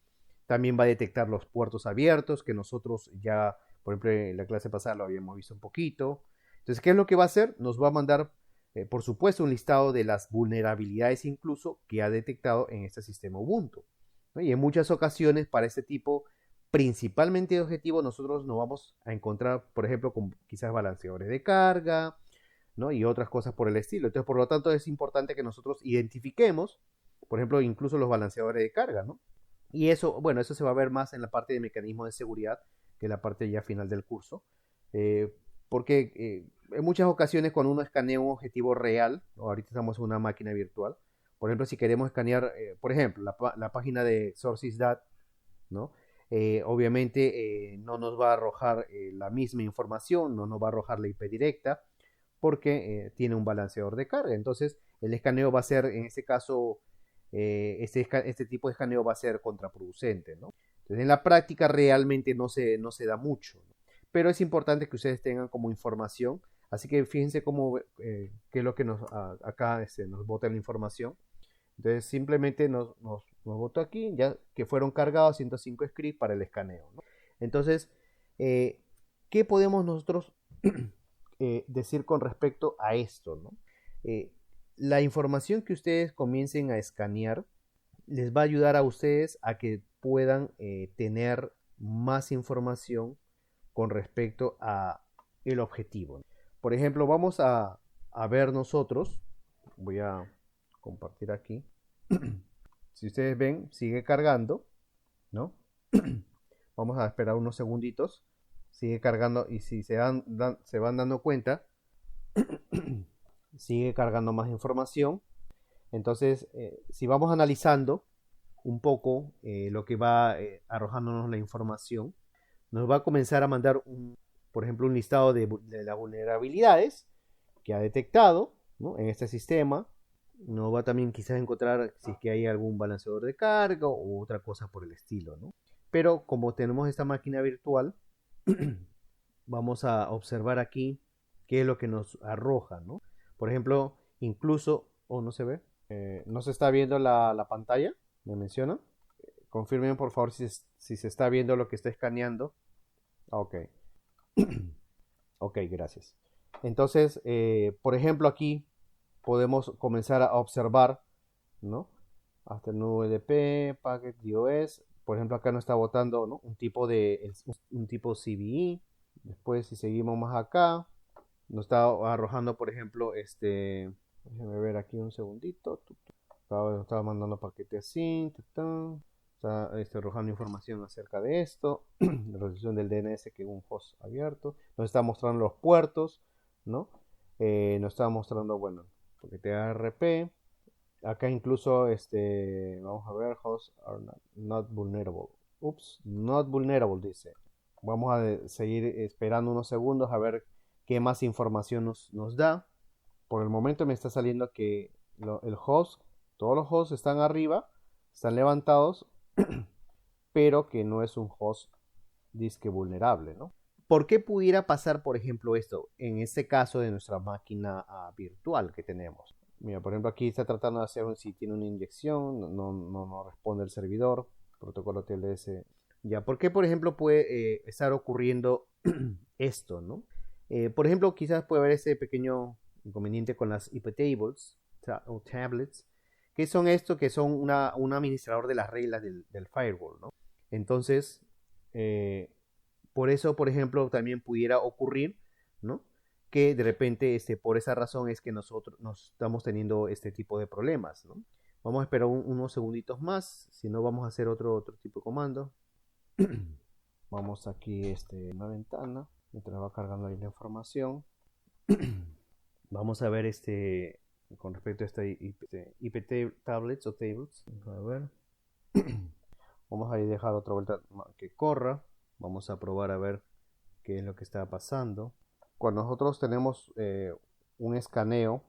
También va a detectar los puertos abiertos, que nosotros ya, por ejemplo, en la clase pasada lo habíamos visto un poquito. Entonces, ¿qué es lo que va a hacer? Nos va a mandar, por supuesto, un listado de las vulnerabilidades incluso que ha detectado en este sistema Ubuntu, ¿no? Y en muchas ocasiones para este tipo, principalmente de objetivo, nosotros nos vamos a encontrar, por ejemplo, con quizás balanceadores de carga, ¿no? Y otras cosas por el estilo. Entonces, por lo tanto, es importante que nosotros identifiquemos, por ejemplo, incluso los balanceadores de carga, ¿no? Y eso, bueno, eso se va a ver más en la parte de mecanismo de seguridad, que en la parte ya final del curso. Eh, Porque en muchas ocasiones cuando uno escanea un objetivo real, ¿no? Ahorita estamos en una máquina virtual, por ejemplo, si queremos escanear, por ejemplo, la página de Sources.dat, ¿no? Obviamente no nos va a arrojar la misma información, no nos va a arrojar la IP directa, porque tiene un balanceador de carga. Entonces, el escaneo va a ser, en este caso, este tipo de escaneo va a ser contraproducente, ¿no? Entonces, en la práctica realmente no se da mucho, ¿no? Pero es importante que ustedes tengan como información. Así que fíjense cómo, qué es lo que acá nos bota la información. Entonces, simplemente nos botó aquí, ya que fueron cargados 105 scripts para el escaneo, ¿no? Entonces, ¿qué podemos nosotros decir con respecto a esto, ¿no? La información que ustedes comiencen a escanear les va a ayudar a ustedes a que puedan tener más información con respecto a el objetivo. Por ejemplo, vamos a a ver nosotros, voy a compartir aquí. Si ustedes ven, sigue cargando, ¿no? Vamos a esperar unos segunditos. Sigue cargando y si se van dando cuenta, sigue cargando más información. Entonces, si vamos analizando un poco lo que va arrojándonos la información, nos va a comenzar a mandar, por ejemplo, un listado de las vulnerabilidades que ha detectado, ¿no?, en este sistema. Nos va también quizás a encontrar si es que hay algún balanceador de carga o otra cosa por el estilo, ¿no? Pero como tenemos esta máquina virtual, vamos a observar aquí qué es lo que nos arroja, ¿no? Por ejemplo, incluso, no se ve, no se está viendo la pantalla, me menciona. Confirmen por favor si se está viendo lo que está escaneando. Ok. Ok, gracias. Entonces, por ejemplo, aquí podemos comenzar a observar, ¿no? Hasta el UDP, packet DOS. Por ejemplo, acá nos está botando, ¿no?, un tipo CVE. Después, si seguimos más acá, nos está arrojando, por ejemplo, déjenme ver aquí un segundito. Estaba mandando paquete así. Está arrojando información acerca de esto. La resolución del DNS que es un host abierto. Nos está mostrando los puertos, ¿no? Nos está mostrando, bueno, paquete ARP. Acá incluso, vamos a ver, hosts are not vulnerable. Ups, not vulnerable dice. Vamos a seguir esperando unos segundos a ver qué más información nos da. Por el momento me está saliendo que el host, todos los hosts están arriba, están levantados, pero que no es un host disque vulnerable, ¿no? ¿Por qué pudiera pasar, por ejemplo, esto en este caso de nuestra máquina virtual que tenemos? Mira, por ejemplo, aquí está tratando de hacer si tiene una inyección, no responde el servidor, protocolo TLS. Ya, ¿por qué, por ejemplo, puede estar ocurriendo esto, ¿no? Por ejemplo, quizás puede haber ese pequeño inconveniente con las IP tables o tablets, que son esto, que son un administrador de las reglas del firewall, ¿no? Entonces, por eso, por ejemplo, también pudiera ocurrir, ¿no?, que de repente por esa razón es que nosotros nos estamos teniendo este tipo de problemas, ¿no? Vamos a esperar unos segunditos más, si no vamos a hacer otro tipo de comando. Vamos aquí una ventana, mientras va cargando ahí la información. Vamos a ver con respecto a IP tablets o tables. A ver. Vamos a dejar otra vuelta que corra. Vamos a probar a ver qué es lo que está pasando. Cuando nosotros tenemos un escaneo,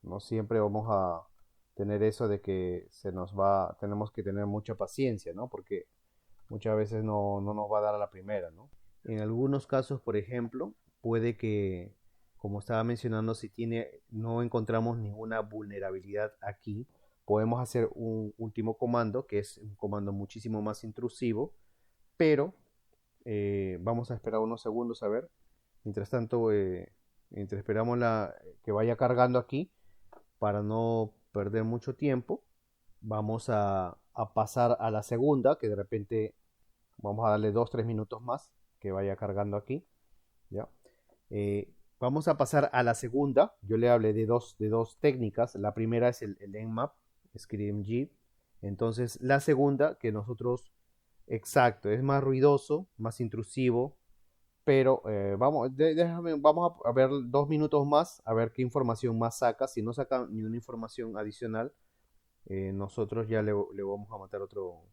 no siempre vamos a tener eso de que tenemos que tener mucha paciencia, ¿no? Porque muchas veces no nos va a dar a la primera, ¿no? En algunos casos, por ejemplo, puede que, como estaba mencionando, si no encontramos ninguna vulnerabilidad aquí, podemos hacer un último comando, que es un comando muchísimo más intrusivo, pero vamos a esperar unos segundos a ver. Mientras tanto, mientras esperamos que vaya cargando aquí, para no perder mucho tiempo, vamos a pasar a la segunda, que de repente vamos a darle 2-3 minutos más que vaya cargando aquí. ¿Ya? Vamos a pasar a la segunda. Yo le hablé de dos técnicas. La primera es el Nmap, ScreamG. Entonces, la segunda, que nosotros, exacto, es más ruidoso, más intrusivo, pero vamos a ver 2 minutos más, a ver qué información más saca. Si no saca ni una información adicional, nosotros ya le vamos a matar otro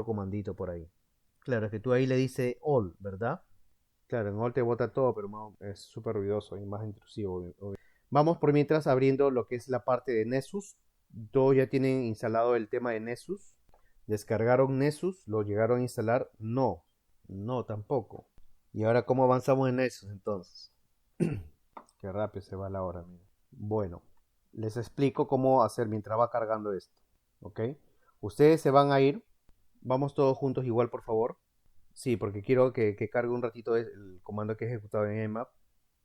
comandito por ahí. Claro, que tú ahí le dices all, ¿verdad? Claro, en all te bota todo, pero es súper ruidoso y más intrusivo. Vamos por mientras abriendo lo que es la parte de Nessus. Todos ya tienen instalado el tema de Nessus. ¿Descargaron Nessus? ¿Lo llegaron a instalar? No, tampoco. ¿Y ahora cómo avanzamos en Nessus entonces? Qué rápido se va la hora, mira. Bueno, les explico cómo hacer mientras va cargando esto. ¿Ok? Ustedes se van a ir. Vamos todos juntos igual, por favor. Sí, porque quiero que cargue un ratito el comando que he ejecutado en Nmap.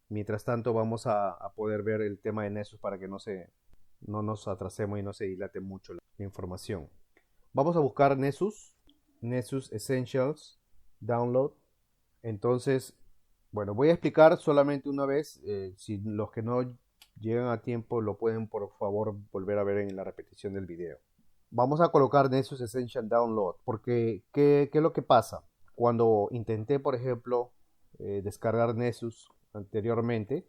Mientras tanto vamos a poder ver el tema de Nessus para que no nos atrasemos y no se dilate mucho la información. Vamos a buscar Nessus Essentials Download. Entonces, bueno, voy a explicar solamente una vez, si los que no llegan a tiempo, lo pueden por favor volver a ver en la repetición del video. Vamos a colocar Nessus Essential Download, porque ¿qué es lo que pasa? Cuando intenté, por ejemplo, descargar Nessus anteriormente,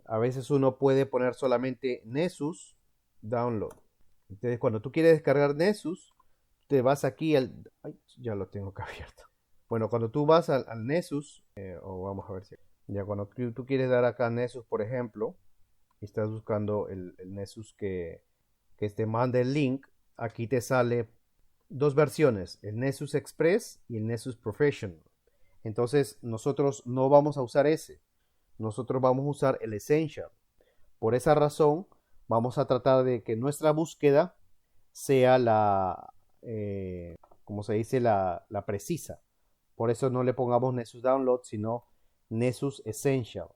a veces uno puede poner solamente Nessus Download. Entonces, cuando tú quieres descargar Nessus, te vas aquí al... Ay, ya lo tengo acá abierto. Bueno, cuando tú vas al Nessus, o vamos a ver si... Ya cuando tú quieres dar acá Nessus, por ejemplo, y estás buscando el Nessus que te mande el link, aquí te sale dos versiones, el Nessus Express y el Nessus Professional. Entonces, nosotros no vamos a usar ese. Nosotros vamos a usar el Essential. Por esa razón, vamos a tratar de que nuestra búsqueda sea como se dice, la precisa. Por eso no le pongamos Nessus Download, sino Nessus Essential.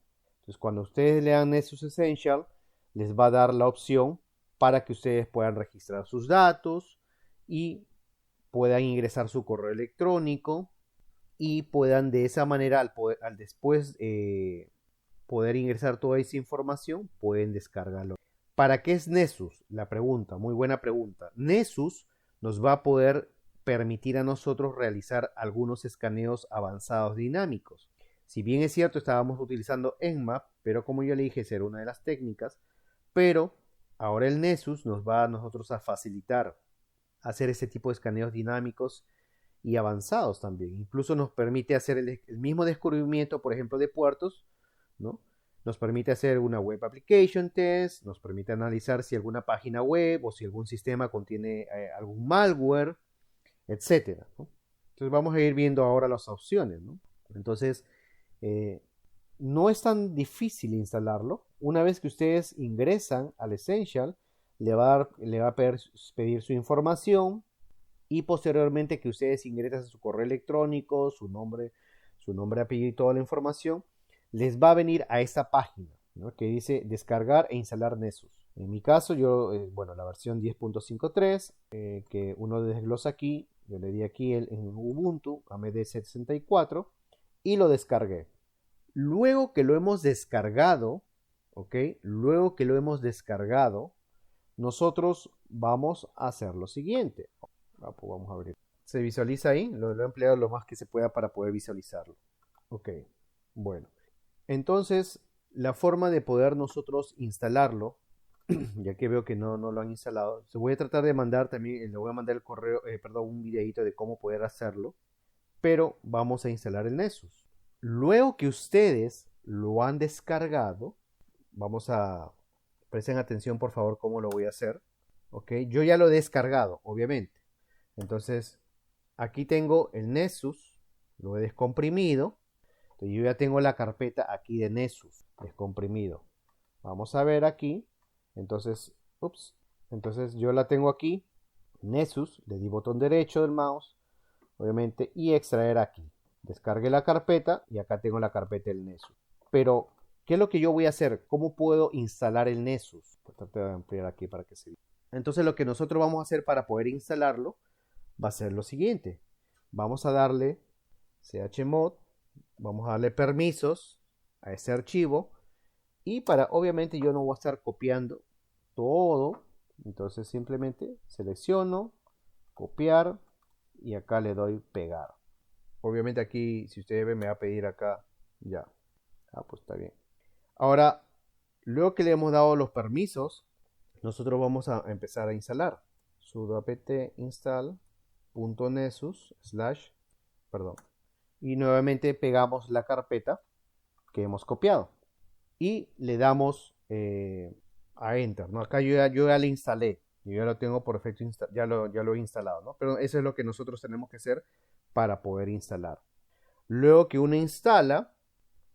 Entonces, cuando ustedes lean Nessus Essential, les va a dar la opción para que ustedes puedan registrar sus datos y puedan ingresar su correo electrónico y puedan de esa manera, al después poder ingresar toda esa información, pueden descargarlo. ¿Para qué es Nessus? La pregunta, muy buena pregunta. Nessus nos va a poder permitir a nosotros realizar algunos escaneos avanzados dinámicos. Si bien es cierto, estábamos utilizando Nmap, pero como yo le dije, esa era una de las técnicas, pero ahora el Nessus nos va a nosotros a facilitar hacer ese tipo de escaneos dinámicos y avanzados también. Incluso nos permite hacer el mismo descubrimiento, por ejemplo, de puertos, ¿no? Nos permite hacer una web application test, nos permite analizar si alguna página web o si algún sistema contiene algún malware, etcétera, ¿no? Entonces vamos a ir viendo ahora las opciones, ¿no? Entonces, no es tan difícil instalarlo. Una vez que ustedes ingresan al Essential, le va a pedir su información y posteriormente que ustedes ingresen su correo electrónico, su nombre, apellido y toda la información, les va a venir a esta página, ¿no? Que dice descargar e instalar Nessus. En mi caso, yo, bueno, la versión 10.53, que uno desglosa aquí, yo le di aquí en Ubuntu, AMD64, y lo descargué. Luego que lo hemos descargado, ¿ok? Luego que lo hemos descargado, nosotros vamos a hacer lo siguiente. Pues vamos a abrir. Se visualiza ahí, lo he empleado lo más que se pueda para poder visualizarlo. Ok, bueno. Entonces, la forma de poder nosotros instalarlo, ya que veo que no lo han instalado, se voy a tratar de mandar también, le voy a mandar el correo, perdón, un videito de cómo poder hacerlo, pero vamos a instalar el Nessus. Luego que ustedes lo han descargado, presten atención por favor cómo lo voy a hacer, ok, yo ya lo he descargado, obviamente. Entonces, aquí tengo el Nessus, lo he descomprimido. Entonces, yo ya tengo la carpeta aquí de Nessus, descomprimido. Vamos a ver aquí. Entonces, entonces yo la tengo aquí, Nessus, le di botón derecho del mouse, obviamente, y extraer aquí. Descargue la carpeta y acá tengo la carpeta del Nessus. Pero, ¿qué es lo que yo voy a hacer? ¿Cómo puedo instalar el Nessus? Pues tratar de ampliar aquí para que se vea. Entonces, lo que nosotros vamos a hacer para poder instalarlo va a ser lo siguiente. Vamos a darle chmod, vamos a darle permisos a ese archivo y obviamente yo no voy a estar copiando todo, entonces simplemente selecciono, copiar y acá le doy pegar. Obviamente aquí, si ustedes ven, me va a pedir acá ya. Pues está bien. Ahora, luego que le hemos dado los permisos, nosotros vamos a empezar a instalar. Sudo apt install .nessus y nuevamente pegamos la carpeta que hemos copiado y le damos a enter, ¿no? Acá yo ya le instalé, yo ya lo tengo por defecto, ya lo he instalado, ¿no? Pero eso es lo que nosotros tenemos que hacer para poder instalar. Luego que uno instala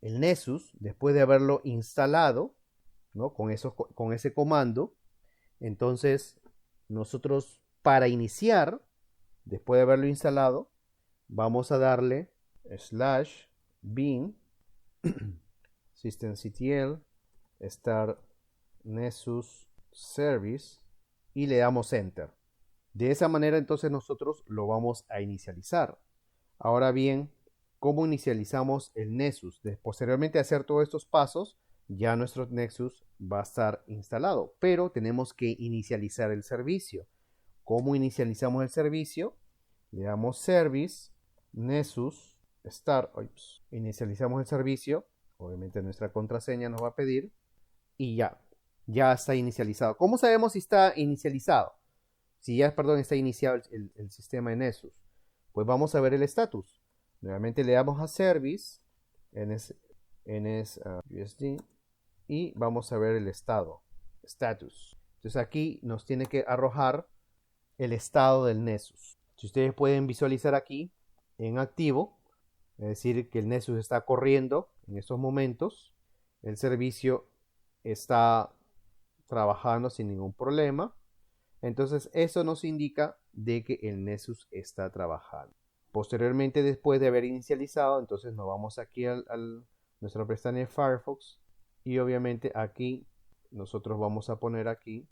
el Nessus, después de haberlo instalado, ¿no? Con ese comando, entonces nosotros para iniciar, después de haberlo instalado, vamos a darle /bin systemctl start nessus service y le damos enter. De esa manera entonces nosotros lo vamos a inicializar. Ahora bien, ¿cómo inicializamos el Nessus? Posteriormente de hacer todos estos pasos, ya nuestro Nexus va a estar instalado, pero tenemos que inicializar el servicio. ¿Cómo inicializamos el servicio? Le damos Service, Nessus, Start, inicializamos el servicio, obviamente nuestra contraseña nos va a pedir y ya está inicializado. ¿Cómo sabemos si está inicializado? Si ya, perdón, está iniciado el sistema de Nessus. Pues vamos a ver el estatus. Nuevamente le damos a Service, NSUSD, y vamos a ver el estado, status. Entonces aquí nos tiene que arrojar el estado del Nessus. Si ustedes pueden visualizar aquí en activo, es decir, que el Nessus está corriendo en estos momentos, el servicio está trabajando sin ningún problema. Entonces eso nos indica de que el Nessus está trabajando. Posteriormente, después de haber inicializado, entonces nos vamos aquí a nuestra pestaña de Firefox y obviamente aquí nosotros vamos a poner aquí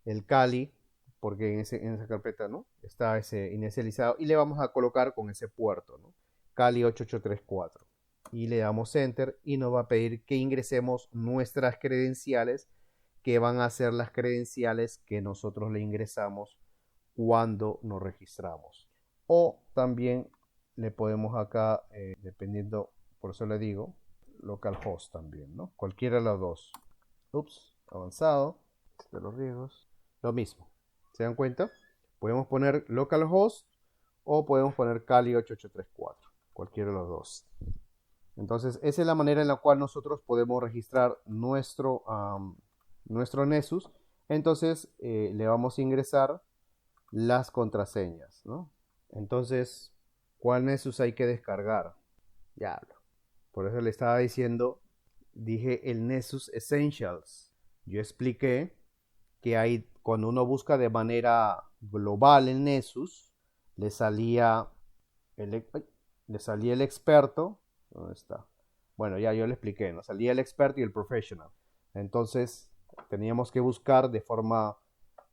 el Kali, porque en esa carpeta, ¿no?, está ese inicializado y le vamos a colocar con ese puerto, ¿no?, Kali 8834, y le damos Enter y nos va a pedir que ingresemos nuestras credenciales, que van a ser las credenciales que nosotros le ingresamos cuando nos registramos. O también le podemos acá, dependiendo, por eso le digo, localhost también, ¿no? Cualquiera de los dos. Avanzado, de los riesgos. Lo mismo. ¿Se dan cuenta? Podemos poner localhost o podemos poner Kali 8834. Cualquiera de los dos. Entonces, esa es la manera en la cual nosotros podemos registrar nuestro Nessus. Entonces, le vamos a ingresar las contraseñas, ¿no? Entonces, ¿cuál Nessus hay que descargar? Diablo. Por eso le estaba diciendo, dije el Nessus Essentials. Yo expliqué que hay, cuando uno busca de manera global el Nessus, le salía el experto. ¿Dónde está? Bueno, ya yo le expliqué, ¿no? Salía el experto y el professional. Entonces, teníamos que buscar de forma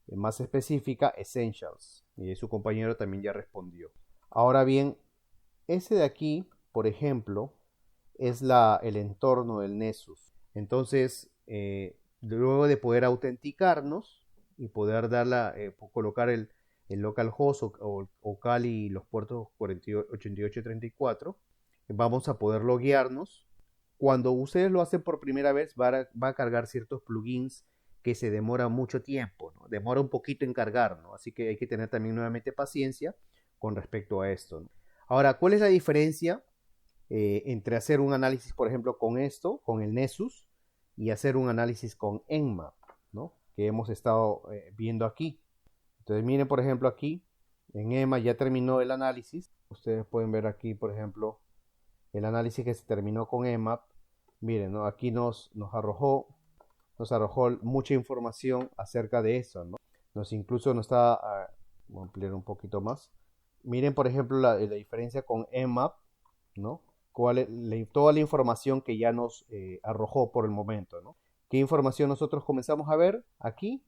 más específica Essentials. Y su compañero también ya respondió. Ahora bien, ese de aquí, por ejemplo, es el entorno del Nessus. Entonces, luego de poder autenticarnos y poder colocar el localhost o Kali y los puertos 88 y 34, vamos a poder loguearnos. Cuando ustedes lo hacen por primera vez, va a cargar ciertos plugins que se demora mucho tiempo, ¿no? Demora un poquito en cargar, ¿no? Así que hay que tener también nuevamente paciencia con respecto a esto, ¿no? Ahora, ¿cuál es la diferencia entre hacer un análisis, por ejemplo, con esto, con el Nessus, y hacer un análisis con Nmap, ¿no?, que hemos estado viendo aquí? Entonces, miren, por ejemplo, aquí en Nmap ya terminó el análisis. Ustedes pueden ver aquí, por ejemplo, el análisis que se terminó con Nmap. Miren, ¿no?, aquí nos arrojó mucha información acerca de eso, ¿no? Incluso nos está, voy a ampliar un poquito más. Miren, por ejemplo, la diferencia con Nmap, ¿no? Toda la información que ya nos arrojó por el momento, ¿no? ¿Qué información nosotros comenzamos a ver aquí?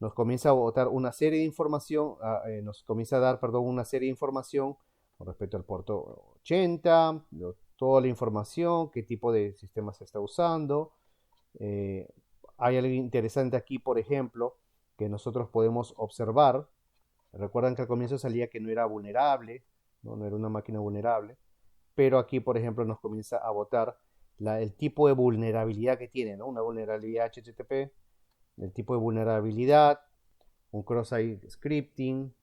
Nos comienza a botar una serie de información, nos comienza a dar, perdón, una serie de información con respecto al puerto 80, toda la información, qué tipo de sistema se está usando. Hay algo interesante aquí, por ejemplo, que nosotros podemos observar. Recuerdan que al comienzo salía que no era vulnerable, no era una máquina vulnerable, pero aquí, por ejemplo, nos comienza a botar el tipo de vulnerabilidad que tiene, ¿no? Una vulnerabilidad HTTP, el tipo de vulnerabilidad, un cross-site scripting,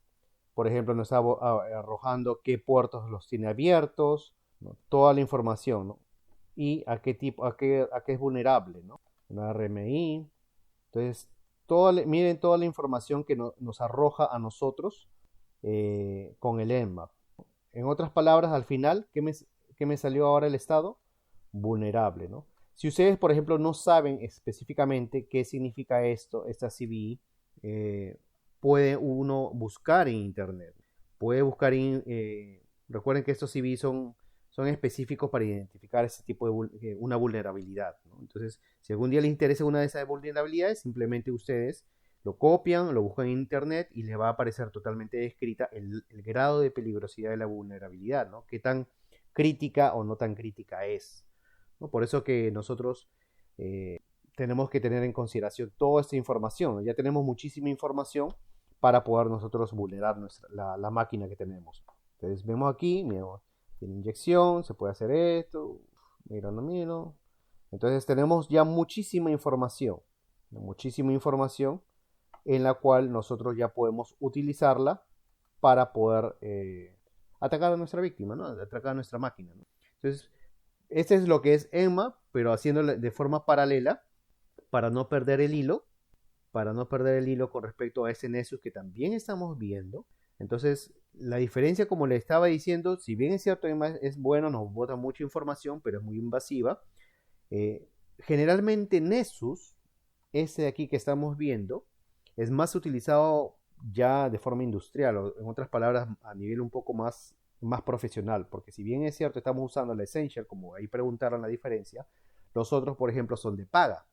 por ejemplo, nos está arrojando qué puertos los tiene abiertos, ¿no? Toda la información, ¿no? Y a qué es vulnerable, ¿no? Una RMI. Entonces, miren toda la información que nos arroja a nosotros con el Nmap. En otras palabras, al final, ¿qué me salió ahora el estado? Vulnerable, ¿no? Si ustedes, por ejemplo, no saben específicamente qué significa esta CVE, puede uno buscar en internet. Puede buscar recuerden que estos CVE son específicos para identificar ese tipo de una vulnerabilidad, ¿no? Entonces, si algún día les interesa una de esas vulnerabilidades, simplemente ustedes lo copian, lo buscan en internet y les va a aparecer totalmente descrita el grado de peligrosidad de la vulnerabilidad, ¿no? Qué tan crítica o no tan crítica es, ¿no? Por eso que nosotros tenemos que tener en consideración toda esta información. Ya tenemos muchísima información para poder nosotros vulnerar la máquina que tenemos. Entonces vemos aquí, miramos, tiene inyección, se puede hacer esto, mira. Entonces tenemos ya muchísima información en la cual nosotros ya podemos utilizarla para poder atacar a nuestra víctima, ¿no? Atacar a nuestra máquina, ¿no? Entonces, este es lo que es EMMA, pero haciéndolo de forma paralela para no perder el hilo, con respecto a ese Nessus que también estamos viendo. Entonces, la diferencia, como le estaba diciendo, si bien es cierto, EMMA es bueno, nos bota mucha información, pero es muy invasiva. Generalmente Nessus, ese de aquí que estamos viendo, es más utilizado ya de forma industrial, o en otras palabras, a nivel un poco más profesional, porque si bien es cierto, estamos usando la Essential, como ahí preguntaron la diferencia, los otros, por ejemplo, son de paga.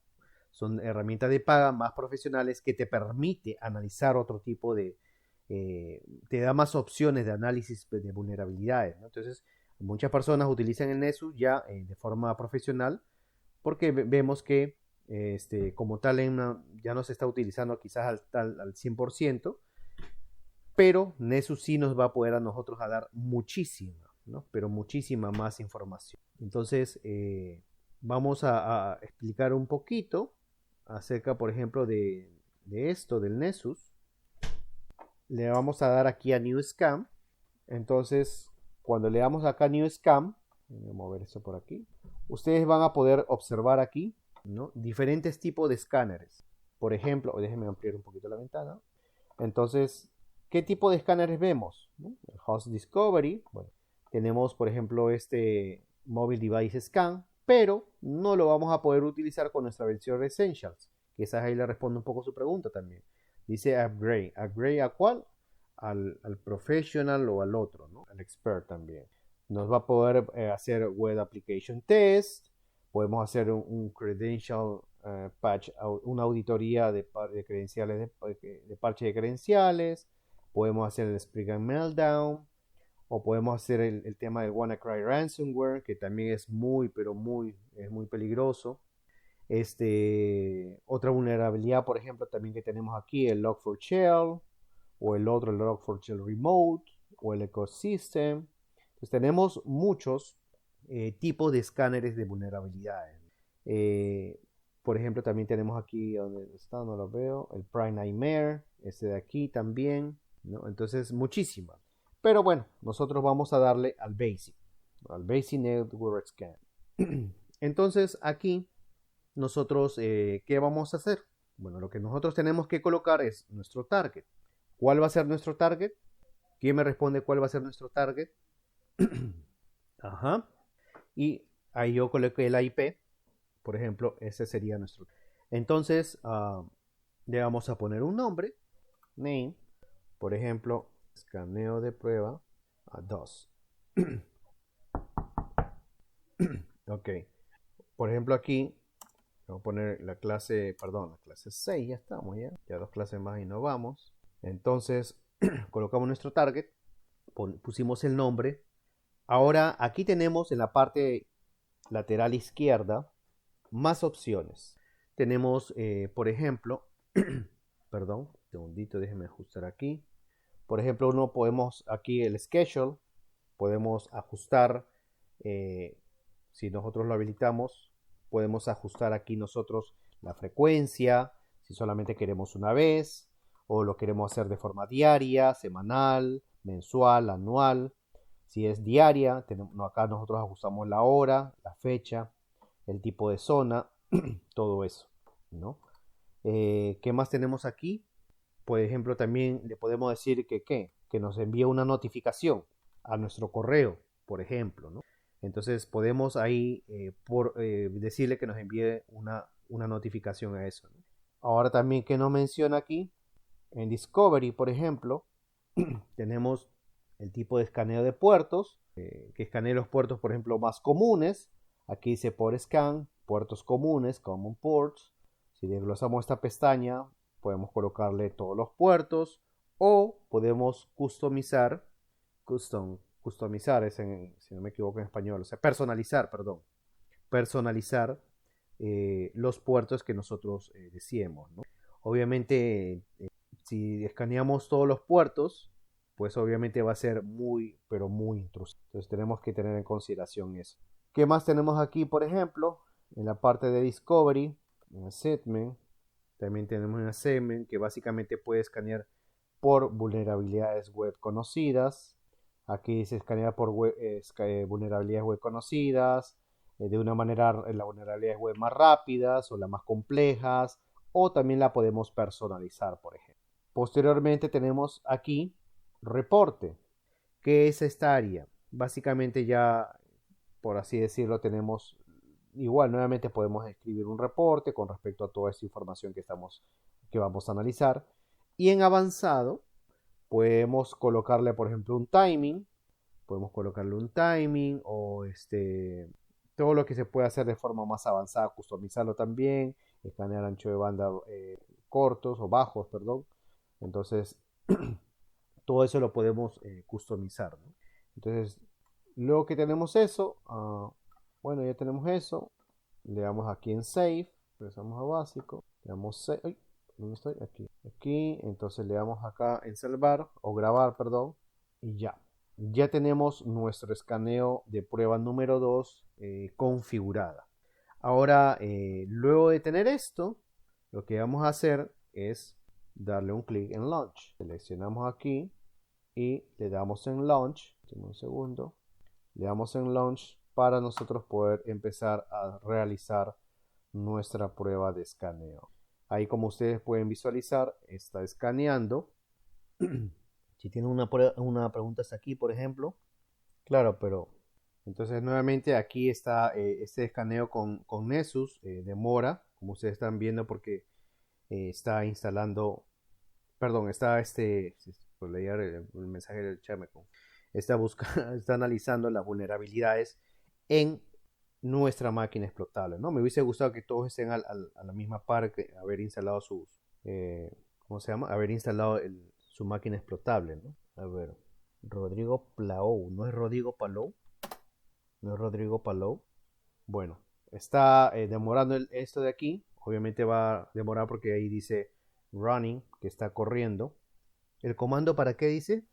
Son herramientas de paga más profesionales que te permite analizar otro tipo te da más opciones de análisis de vulnerabilidades, ¿no? Entonces, muchas personas utilizan el Nessus ya de forma profesional porque vemos que como tal ya no se está utilizando quizás al 100%, pero Nessus sí nos va a poder a nosotros a dar muchísima, ¿no? Pero muchísima más información. Entonces, vamos a explicar un poquito acerca, por ejemplo, de esto, del Nessus. Le vamos a dar aquí a New Scam. Entonces, cuando le damos acá a New Scam, voy a mover esto por aquí, ustedes van a poder observar aquí, ¿no? Diferentes tipos de escáneres. Por ejemplo, déjenme ampliar un poquito la ventana. Entonces, ¿qué tipo de escáneres vemos? ¿No? El Host Discovery. Bueno, tenemos, por ejemplo, este Mobile Device Scan, pero no lo vamos a poder utilizar con nuestra versión Essentials. Quizás ahí le respondo un poco su pregunta también. Dice upgrade. ¿Upgrade a cuál? Al professional o al otro, ¿no? Al expert también. Nos va a poder hacer web application test. Podemos hacer un credential patch, una auditoría de credenciales, de parche de credenciales. Podemos hacer el Spring and Meltdown. O podemos hacer el tema del WannaCry ransomware, que también es muy peligroso. Otra vulnerabilidad, por ejemplo, también que tenemos aquí, el Log4Shell, o el otro, el Log4Shell Remote, o el Ecosystem. Entonces tenemos muchos tipos de escáneres de vulnerabilidades. Por ejemplo, también tenemos aquí, donde está, no lo veo, el Prime Nightmare, este de aquí también, ¿no? Entonces, muchísimas. Pero bueno, nosotros vamos a darle al Basic Network Scan. Entonces, aquí nosotros, ¿qué vamos a hacer? Bueno, lo que nosotros tenemos que colocar es nuestro target. ¿Cuál va a ser nuestro target? ¿Quién me responde cuál va a ser nuestro target? Ajá. Y ahí yo coloqué el IP. Por ejemplo, ese sería nuestro. Entonces, le vamos a poner un nombre. Name. Por ejemplo, escaneo de prueba a 2. Ok. Por ejemplo, aquí vamos a poner la clase 6, ya estamos, ya 2 clases más y no vamos. Entonces, colocamos nuestro target, pusimos el nombre. Ahora, aquí tenemos en la parte lateral izquierda más opciones. Tenemos, por ejemplo, perdón, un segundito, déjenme ajustar aquí. Por ejemplo, podemos aquí el schedule, podemos ajustar, si nosotros lo habilitamos, podemos ajustar aquí nosotros la frecuencia, si solamente queremos una vez, o lo queremos hacer de forma diaria, semanal, mensual, anual. Si es diaria, acá nosotros ajustamos la hora, la fecha, el tipo de zona, todo eso, ¿no? ¿Qué más tenemos aquí? Por ejemplo, también le podemos decir que nos envíe una notificación a nuestro correo, por ejemplo, ¿no? Entonces podemos ahí decirle que nos envíe una notificación a eso, ¿no? Ahora también que nos menciona aquí, en Discovery, por ejemplo, tenemos el tipo de escaneo de puertos, que escanea los puertos, por ejemplo, más comunes. Aquí dice por scan, puertos comunes, common ports. Si desglosamos esta pestaña, podemos colocarle todos los puertos o podemos customizar, customizar es si no me equivoco en español, o sea, personalizar los puertos que nosotros deseemos, ¿no? Obviamente, si escaneamos todos los puertos, pues obviamente va a ser muy, pero muy intrusivo. Entonces tenemos que tener en consideración eso. ¿Qué más tenemos aquí, por ejemplo? En la parte de Discovery, en Assessment, también tenemos un Assessment que básicamente puede escanear por vulnerabilidades web conocidas. Aquí se escanea por vulnerabilidades web conocidas, de una manera las vulnerabilidades web más rápidas o las más complejas, o también la podemos personalizar, por ejemplo. Posteriormente tenemos aquí reporte. ¿Qué es esta área? Básicamente ya, por así decirlo, tenemos igual, nuevamente podemos escribir un reporte con respecto a toda esta información que vamos a analizar. Y en avanzado, podemos colocarle, por ejemplo, un timing. Podemos colocarle un timing o todo lo que se puede hacer de forma más avanzada, customizarlo también, escanear ancho de banda cortos o bajos, perdón. Entonces, todo eso lo podemos customizar, ¿no? Entonces, luego que tenemos eso, bueno, ya tenemos eso, le damos aquí en Save, regresamos a básico, le damos Save, ay, ¿dónde estoy? Aquí, entonces le damos acá en salvar o grabar, perdón, y ya. Ya tenemos nuestro escaneo de prueba número 2 configurada. Ahora, luego de tener esto, lo que vamos a hacer es darle un clic en Launch. Seleccionamos aquí y le damos en Launch. Un segundo. Le damos en Launch para nosotros poder empezar a realizar nuestra prueba de escaneo. Ahí, como ustedes pueden visualizar, está escaneando. Si tienen una pregunta hasta aquí, por ejemplo, claro, pero entonces nuevamente aquí está este escaneo con Nessus, demora, como ustedes están viendo, porque está instalando, perdón, está por leer el mensaje del chat, está analizando las vulnerabilidades en nuestra máquina explotable, ¿no? Me hubiese gustado que todos estén a la misma par, que haber instalado ¿cómo se llama? Haber instalado su máquina explotable, ¿no? A ver, Rodrigo Palou, ¿no es Rodrigo Palou? ¿No es Rodrigo Palou? Bueno, está demorando esto de aquí. Obviamente va a demorar porque ahí dice running, que está corriendo. ¿El comando para qué dice?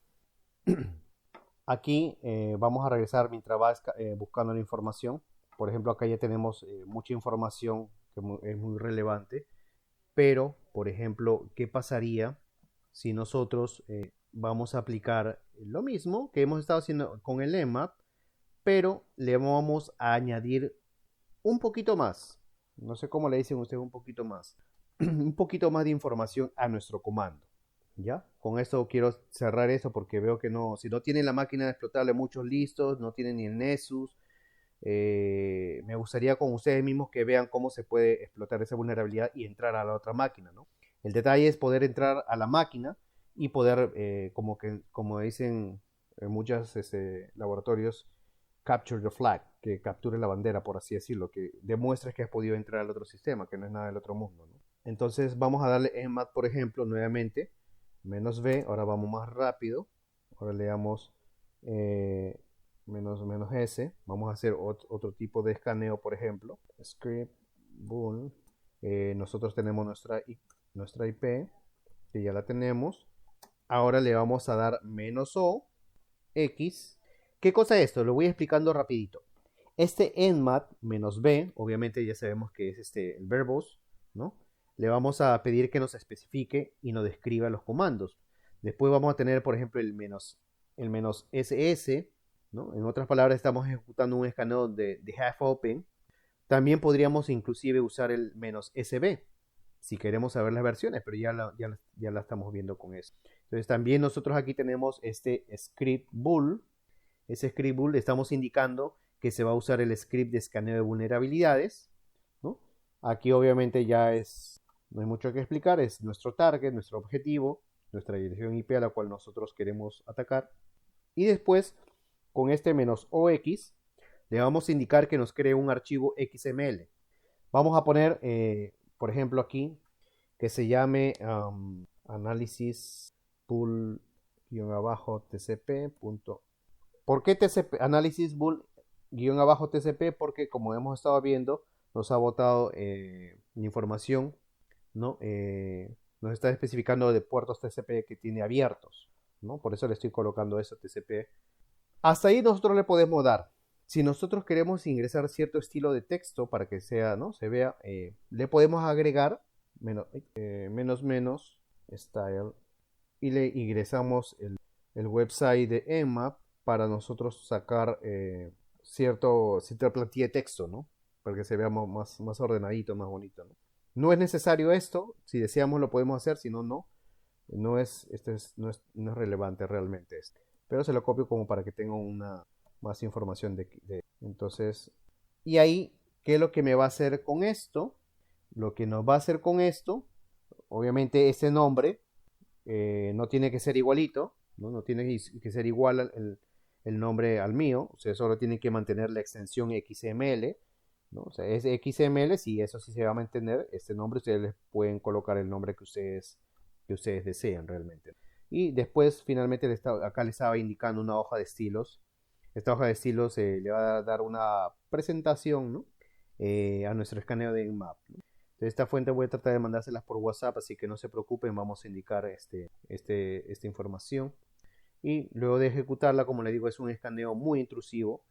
Aquí vamos a regresar mientras va buscando la información. Por ejemplo, acá ya tenemos mucha información que es muy relevante. Pero, por ejemplo, ¿qué pasaría si nosotros vamos a aplicar lo mismo que hemos estado haciendo con el EMAP, pero le vamos a añadir un poquito más? No sé cómo le dicen ustedes, un poquito más. Un poquito más de información a nuestro comando. ¿Ya? Con esto quiero cerrar eso porque veo que no, si no tienen la máquina explotable muchos listos, no tienen ni el Nessus, me gustaría con ustedes mismos que vean cómo se puede explotar esa vulnerabilidad y entrar a la otra máquina, ¿no? El detalle es poder entrar a la máquina y poder, como dicen en muchos laboratorios, capture the flag, que capture la bandera, por así decirlo, que demuestres que has podido entrar al otro sistema, que no es nada del otro mundo, ¿no? Entonces vamos a darle en mat, por ejemplo, nuevamente, -v, ahora vamos más rápido, ahora le damos menos S, vamos a hacer otro tipo de escaneo, por ejemplo, script, bool, nosotros tenemos nuestra IP, que ya la tenemos, ahora le vamos a dar -O, X. ¿Qué cosa es esto? Lo voy explicando rapidito. Este enmat -b, obviamente ya sabemos que es el verbose, ¿no? Le vamos a pedir que nos especifique y nos describa los comandos. Después vamos a tener, por ejemplo, el "-ss", ¿no? En otras palabras, estamos ejecutando un escaneo de half open. También podríamos inclusive usar el "-sb", si queremos saber las versiones, pero ya la estamos viendo con eso. Entonces también nosotros aquí tenemos este script bool. Ese script bool estamos indicando que se va a usar el script de escaneo de vulnerabilidades, ¿no? Aquí obviamente no hay mucho que explicar, es nuestro target, nuestro objetivo, nuestra dirección IP a la cual nosotros queremos atacar. Y después, con este "-ox", le vamos a indicar que nos cree un archivo XML. Vamos a poner, por ejemplo, aquí, que se llame análisis pool-tcp. ¿Por qué TCP? Análisis bool-tcp, porque como hemos estado viendo, nos ha botado información, ¿no? Nos está especificando de puertos TCP que tiene abiertos, ¿no? Por eso le estoy colocando eso TCP. Hasta ahí nosotros le podemos dar. Si nosotros queremos ingresar cierto estilo de texto para que sea, ¿no? Se vea, le podemos agregar menos style y le ingresamos el website de Nmap para nosotros sacar cierta plantilla de texto, ¿no? Para que se vea más ordenadito, más bonito, ¿no? No es necesario esto, si deseamos lo podemos hacer, si no, no. No es relevante realmente este. Pero se lo copio como para que tenga más información entonces, y ahí, ¿qué es lo que me va a hacer con esto? Lo que nos va a hacer con esto, obviamente ese nombre no tiene que ser igualito, no tiene que ser igual el nombre al mío, o sea, solo tiene que mantener la extensión XML, ¿no? O sea, es XML, sí, eso sí se va a mantener, este nombre ustedes les pueden colocar el nombre que ustedes desean realmente. Y después finalmente acá les estaba indicando una hoja de estilos. Esta hoja de estilos le va a dar una presentación, ¿no? A nuestro escaneo de Nmap, ¿no? Entonces, esta fuente voy a tratar de mandárselas por WhatsApp, así que no se preocupen, vamos a indicar esta información. Y luego de ejecutarla, como le digo, es un escaneo muy intrusivo,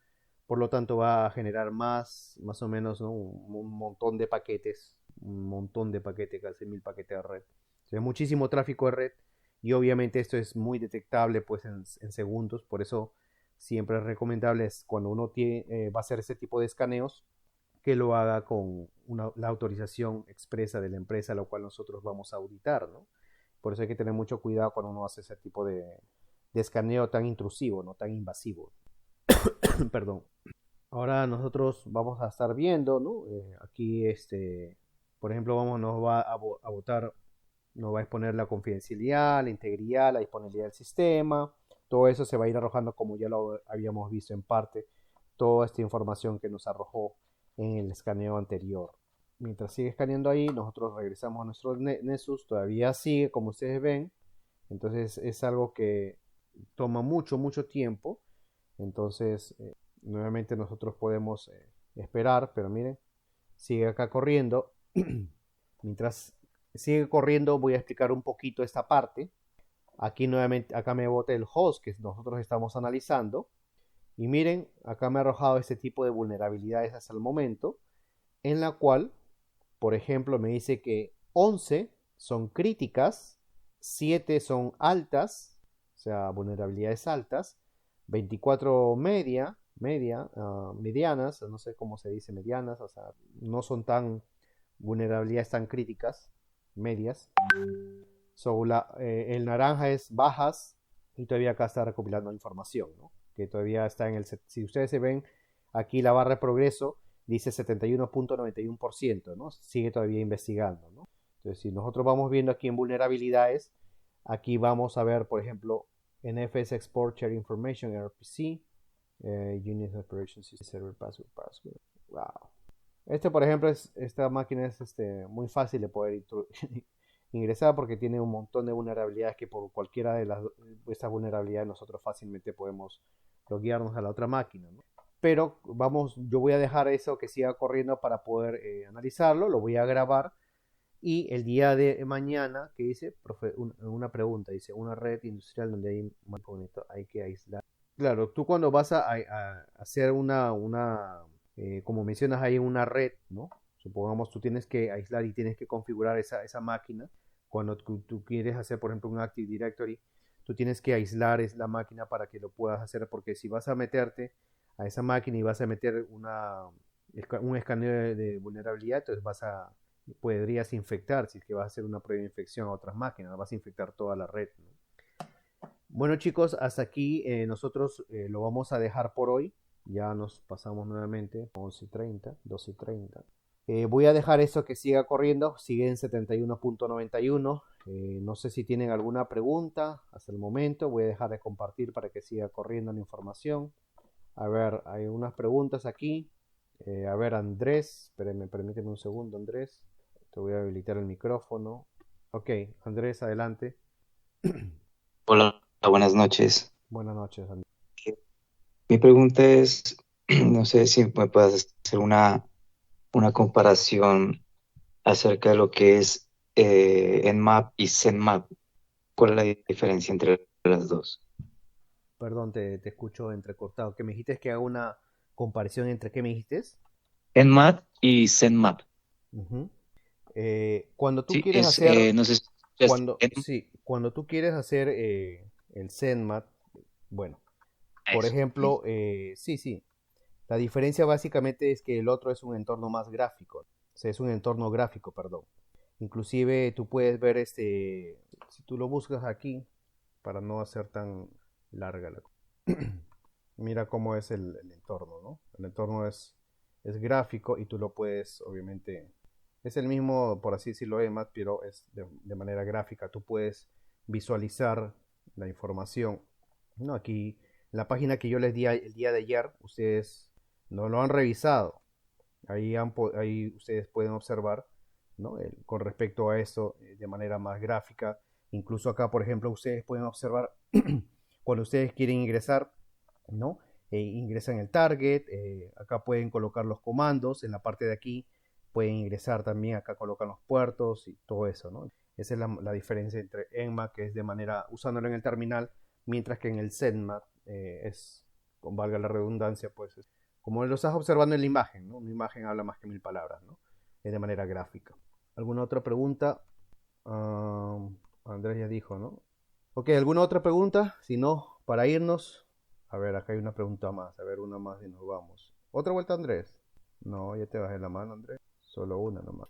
por lo tanto va a generar más o menos, ¿no? un montón de paquetes, casi 1000 paquetes de red. O sea, muchísimo tráfico de red y obviamente esto es muy detectable pues en segundos, por eso siempre es recomendable cuando uno va a hacer ese tipo de escaneos que lo haga con la autorización expresa de la empresa, lo cual nosotros vamos a auditar, ¿no? Por eso hay que tener mucho cuidado cuando uno hace ese tipo de escaneo tan intrusivo, no tan invasivo. Perdón. Ahora nosotros vamos a estar viendo, ¿no? Aquí, por ejemplo, nos va a votar, nos va a exponer la confidencialidad, la integridad, la disponibilidad del sistema. Todo eso se va a ir arrojando como ya lo habíamos visto en parte, toda esta información que nos arrojó en el escaneo anterior. Mientras sigue escaneando ahí, nosotros regresamos a nuestro Nessus, todavía sigue como ustedes ven, entonces es algo que toma mucho tiempo, entonces nuevamente nosotros podemos esperar, pero miren, sigue acá corriendo. Mientras sigue corriendo voy a explicar un poquito esta parte. Aquí nuevamente, acá me bota el host que nosotros estamos analizando. Y miren, acá me ha arrojado este tipo de vulnerabilidades hasta el momento, en la cual, por ejemplo, me dice que 11 son críticas, 7 son altas, o sea, vulnerabilidades altas, 24 medianas, no sé cómo se dice medianas, o sea, no son tan vulnerabilidades tan críticas, medias. El naranja es bajas y todavía acá está recopilando información, ¿no? Que todavía está si ustedes se ven aquí la barra de progreso dice 71.91%, ¿no? Sigue todavía investigando, ¿no? Entonces, si nosotros vamos viendo aquí en vulnerabilidades, aquí vamos a ver, por ejemplo, NFS Export Share Information, RPC, Unit Operation System Server Password. Wow. Por ejemplo, esta máquina es muy fácil de poder ingresar porque tiene un montón de vulnerabilidades que por cualquiera de estas vulnerabilidades nosotros fácilmente podemos loguearnos a la otra máquina, ¿no? Pero yo voy a dejar eso que siga corriendo para poder analizarlo, lo voy a grabar y el día de mañana, ¿qué dice? Una pregunta, dice, una red industrial donde hay que aislar. Claro, tú cuando vas a hacer como mencionas ahí, una red, ¿no? Supongamos tú tienes que aislar y tienes que configurar esa máquina. Cuando tú quieres hacer, por ejemplo, un Active Directory, tú tienes que aislar la máquina para que lo puedas hacer, porque si vas a meterte a esa máquina y vas a meter un escaneo de vulnerabilidad, entonces podrías infectar, si es que vas a hacer una prueba de infección a otras máquinas, vas a infectar toda la red, ¿no? Bueno chicos, hasta aquí nosotros lo vamos a dejar por hoy. Ya nos pasamos nuevamente 11:30, 12:30. Voy a dejar esto que siga corriendo, sigue en 71.91. No sé si tienen alguna pregunta hasta el momento. Voy a dejar de compartir para que siga corriendo la información. A ver, hay unas preguntas aquí. A ver, Andrés, permíteme un segundo, Andrés. Te voy a habilitar el micrófono. Ok, Andrés, adelante. Hola, buenas noches. Buenas noches, Andrés. Mi pregunta es, no sé si me puedes hacer una una comparación acerca de lo que es Nmap y Zenmap. ¿Cuál es la diferencia entre las dos? Perdón, te escucho entrecortado. ¿Que me dijiste que haga una comparación entre qué me dijiste? Nmap y Zenmap. Ujú. Cuando tú Sí, quieres hacer, no sé si escuchas sí, cuando tú quieres hacer el Zenmat, bueno, por eso. ejemplo, sí, sí, la diferencia básicamente es que el otro es un entorno más gráfico, o sea, es un entorno gráfico, perdón. Inclusive tú puedes ver si tú lo buscas aquí, para no hacer tan larga la mira cómo es el entorno, ¿no? El entorno es gráfico y tú lo puedes, obviamente, es el mismo, por así decirlo, EMAT, pero es de manera gráfica. Tú puedes visualizar la información, ¿no? Aquí, en la página que yo les di el día de ayer, ustedes no lo han revisado. Ahí ustedes pueden observar, ¿no? Con respecto a eso de manera más gráfica. Incluso acá, por ejemplo, ustedes pueden observar cuando ustedes quieren ingresar, ¿no? Ingresan el target, acá pueden colocar los comandos, en la parte de aquí pueden ingresar también, acá colocan los puertos y todo eso, ¿no? Esa es la diferencia entre Enma, que es de manera usándolo en el terminal, mientras que en el Zenmat con valga la redundancia, pues como lo estás observando en la imagen, ¿no? Una imagen habla más que mil palabras, ¿no? Es de manera gráfica. ¿Alguna otra pregunta? Andrés ya dijo, ¿no? Ok, ¿alguna otra pregunta? Si no, para irnos. A ver, acá hay una pregunta más. A ver, una más y nos vamos. ¿Otra vuelta, Andrés? No, ya te bajé la mano, Andrés. Solo una nomás.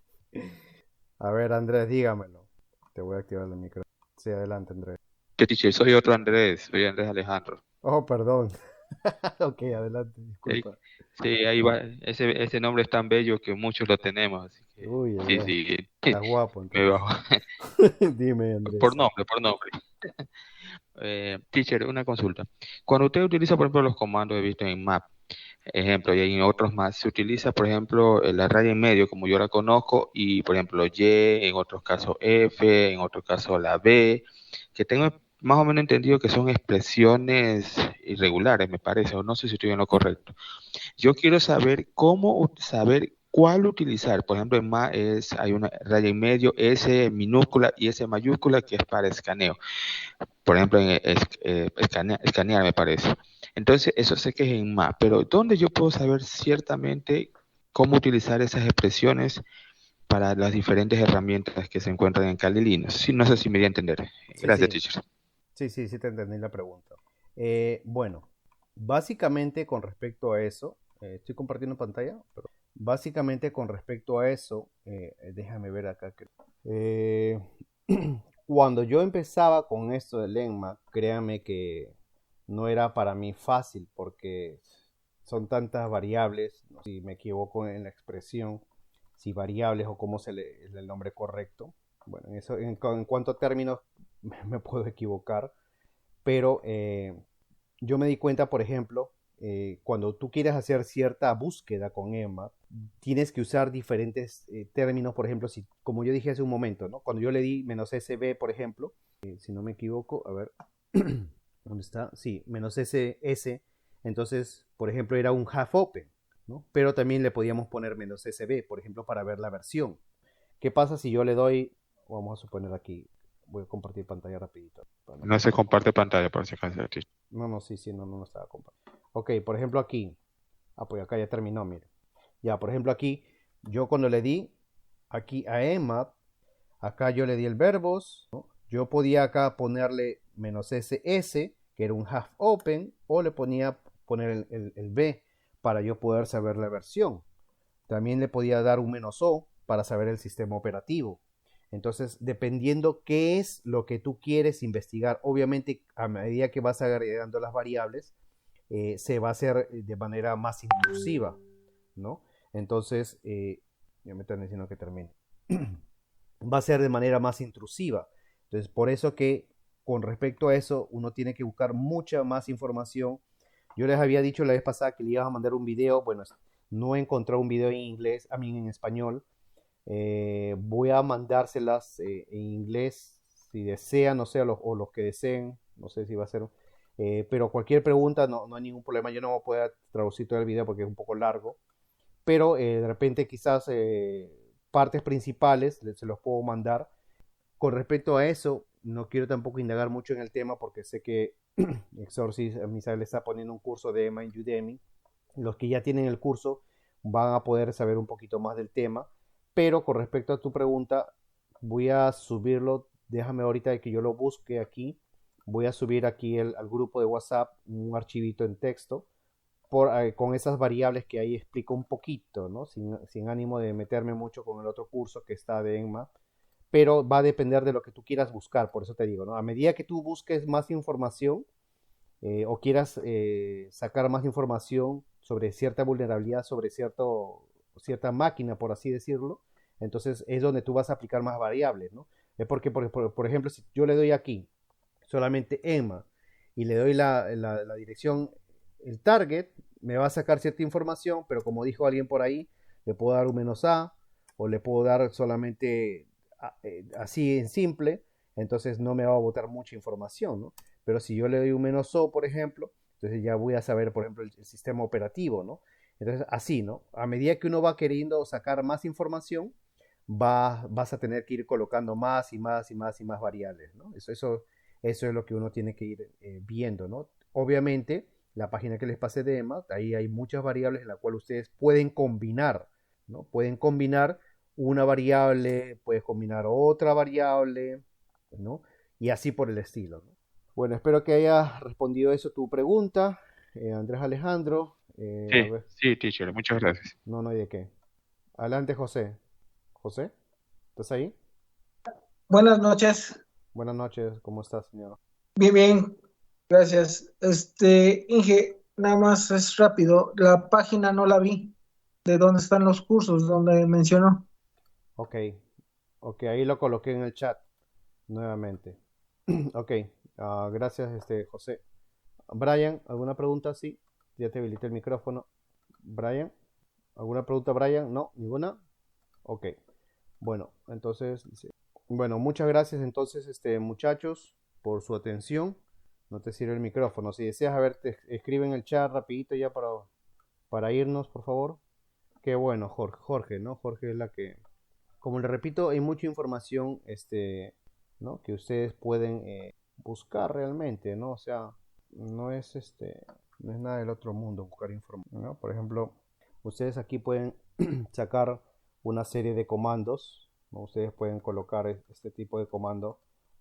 A ver, Andrés, dígamelo. Te voy a activar el micro. Sí, adelante, Andrés. ¿Qué teacher? Soy otro Andrés, soy Andrés Alejandro. Oh, perdón. Ok, adelante, Ey, disculpa. sí, ahí va. Ese nombre es tan bello que muchos lo tenemos, así que Uy, ay, sí, ay. sí, Estás guapo, me entonces. bajo. Dime, Andrés. Por nombre, por nombre. Teacher, una consulta. Cuando usted utiliza, por ejemplo, los comandos he visto en Map, ejemplo, y en otros más, se utiliza, por ejemplo, la raya en medio, como yo la conozco, y, por ejemplo, Y, en otros casos F, en otros casos la B, que tengo más o menos entendido que son expresiones irregulares, me parece, o no sé si estoy en lo correcto. Yo quiero saber saber cuál utilizar. Por ejemplo, hay una raya en medio, S minúscula y S mayúscula que es para escaneo. Por ejemplo, escanear me parece. Entonces, eso sé que es en más, pero ¿dónde yo puedo saber ciertamente cómo utilizar esas expresiones para las diferentes herramientas que se encuentran en Kali Linux? Sí, no sé si me di a entender. Sí, Gracias, sí. teacher. Sí, sí, sí te entendí la pregunta. Bueno, básicamente con respecto a eso, estoy compartiendo pantalla, pero básicamente con respecto a eso, déjame ver acá. Eh, cuando yo empezaba con esto del Enma, créanme que no era para mí fácil porque son tantas variables, ¿no? Si me equivoco en la expresión, si variables o cómo es el nombre correcto. Bueno, en cuanto a términos me puedo equivocar, pero yo me di cuenta, por ejemplo, cuando tú quieres hacer cierta búsqueda con Emma, tienes que usar diferentes términos, por ejemplo, si, como yo dije hace un momento, ¿no? Cuando yo le di "-sb", por ejemplo, si no me equivoco, a ver, ¿dónde está? Sí, "-ss", entonces, por ejemplo, era un half open, ¿no? Pero también le podíamos poner "-sb", por ejemplo, para ver la versión. ¿Qué pasa si yo le doy, vamos a suponer aquí, voy a compartir pantalla rapidito, para no No se perder. comparte pantalla, por si acaso, teacher. No, no, sí, sí, no, no estaba compartiendo. Ok, por ejemplo aquí. Pues acá ya terminó, mire. Ya, por ejemplo aquí, yo cuando le di aquí a Emma, acá yo le di el verbos, ¿no? Yo podía acá ponerle "-ss", que era un half open, o le ponía poner el B para yo poder saber la versión. También le podía dar un "-o" para saber el sistema operativo. Entonces, dependiendo qué es lo que tú quieres investigar, obviamente a medida que vas agregando las variables, se va a hacer de manera más intrusiva, ¿no? Entonces, ya me están diciendo que termine. Va a ser de manera más intrusiva. Entonces, por eso que con respecto a eso, uno tiene que buscar mucha más información. Yo les había dicho la vez pasada que le iba a mandar un video. Bueno, no he encontrado un video en inglés, a mí en español. Voy a mandárselas en inglés si desean, no sé, o los que deseen. No sé si va a ser. Pero cualquier pregunta, no, no hay ningún problema. Yo no voy a poder traducir todo el video porque es un poco largo. pero de repente quizás partes principales se los puedo mandar. Con respecto a eso, no quiero tampoco indagar mucho en el tema porque sé que Exorcist Misael está poniendo un curso de EMA en Udemy. Los que ya tienen el curso van a poder saber un poquito más del tema, pero con respecto a tu pregunta, voy a subirlo, déjame ahorita que yo lo busque aquí, voy a subir aquí al grupo de WhatsApp un archivito en texto con esas variables que ahí explico un poquito, ¿no? Sin ánimo de meterme mucho con el otro curso que está de ENMA, pero va a depender de lo que tú quieras buscar, por eso te digo, ¿no? A medida que tú busques más información o quieras sacar más información sobre cierta vulnerabilidad, sobre cierta máquina, por así decirlo, entonces es donde tú vas a aplicar más variables, ¿no? Es porque, por ejemplo, si yo le doy aquí solamente EMA y le doy la dirección, el target, me va a sacar cierta información, pero como dijo alguien por ahí, le puedo dar un "-a", o le puedo dar solamente así en simple, entonces no me va a botar mucha información, ¿no? Pero si yo le doy un "-o", por ejemplo, entonces ya voy a saber, por ejemplo, el sistema operativo, ¿no? Entonces, así, ¿no? A medida que uno va queriendo sacar más información, vas a tener que ir colocando más y más y más y más variables, ¿no? Eso es lo que uno tiene que ir viendo, ¿no? Obviamente, la página que les pasé de EMA, ahí hay muchas variables en las cuales ustedes pueden combinar, ¿no? Pueden combinar una variable, puedes combinar otra variable, ¿no? Y así por el estilo, ¿no? Bueno, espero que haya respondido eso tu pregunta, Andrés Alejandro. A Sí, ver, sí, teacher, muchas gracias. no hay de qué. Adelante, José. José, ¿estás ahí? Buenas noches. Buenas noches, ¿cómo estás, señor? Bien, bien. Gracias. Inge, nada más es rápido. La página no la vi. ¿De dónde están los cursos? Donde mencionó. Ok, ok, ahí lo coloqué en el chat nuevamente. Ok, gracias, José. Brian, ¿alguna pregunta? Sí, ya te habilité el micrófono. Brian, ¿alguna pregunta, Brian? No, ninguna. Ok, bueno, entonces, sí. Bueno, muchas gracias entonces, muchachos, por su atención. No te sirve el micrófono. Si deseas, a ver, te escribe en el chat rapidito ya para irnos, por favor. Qué bueno, Jorge, ¿no? Jorge es la que, como le repito, hay mucha información, ¿no? Que ustedes pueden buscar realmente, ¿no? O sea, no es, no es nada del otro mundo buscar información, ¿no? Por ejemplo, ustedes aquí pueden sacar una serie de comandos, ¿no? Ustedes pueden colocar este tipo de comando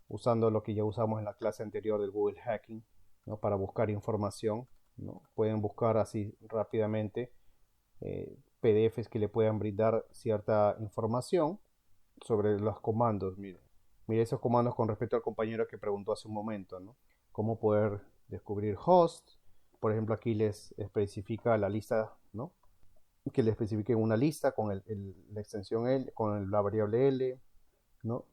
usando lo que ya usamos en la clase anterior del Google Hacking, ¿no? Para buscar información, ¿no? Pueden buscar así rápidamente PDFs que le puedan brindar cierta información sobre los comandos. Mire esos comandos con respecto al compañero que preguntó hace un momento, ¿no? Cómo poder descubrir hosts. Por ejemplo, aquí les especifica la lista, ¿no? Que le especifiquen una lista con la extensión L, con la variable L, ¿no?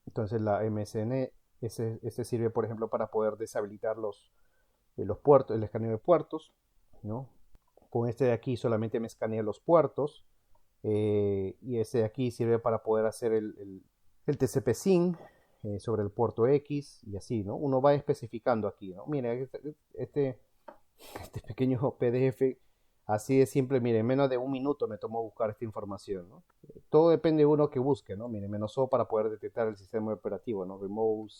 Entonces la MSN, este sirve, por ejemplo, para poder deshabilitar los puertos, el escaneo de puertos, ¿no? Con este de aquí solamente me escanea los puertos. Y este de aquí sirve para poder hacer el TCP-SYN sobre el puerto X y así, ¿no? Uno va especificando aquí, ¿no? Mira, este pequeño PDF así de simple, mire, en menos de un minuto me tomó buscar esta información, ¿no? Todo depende de uno que busque, ¿no? Mire, -O para poder detectar el sistema operativo, ¿no? Remote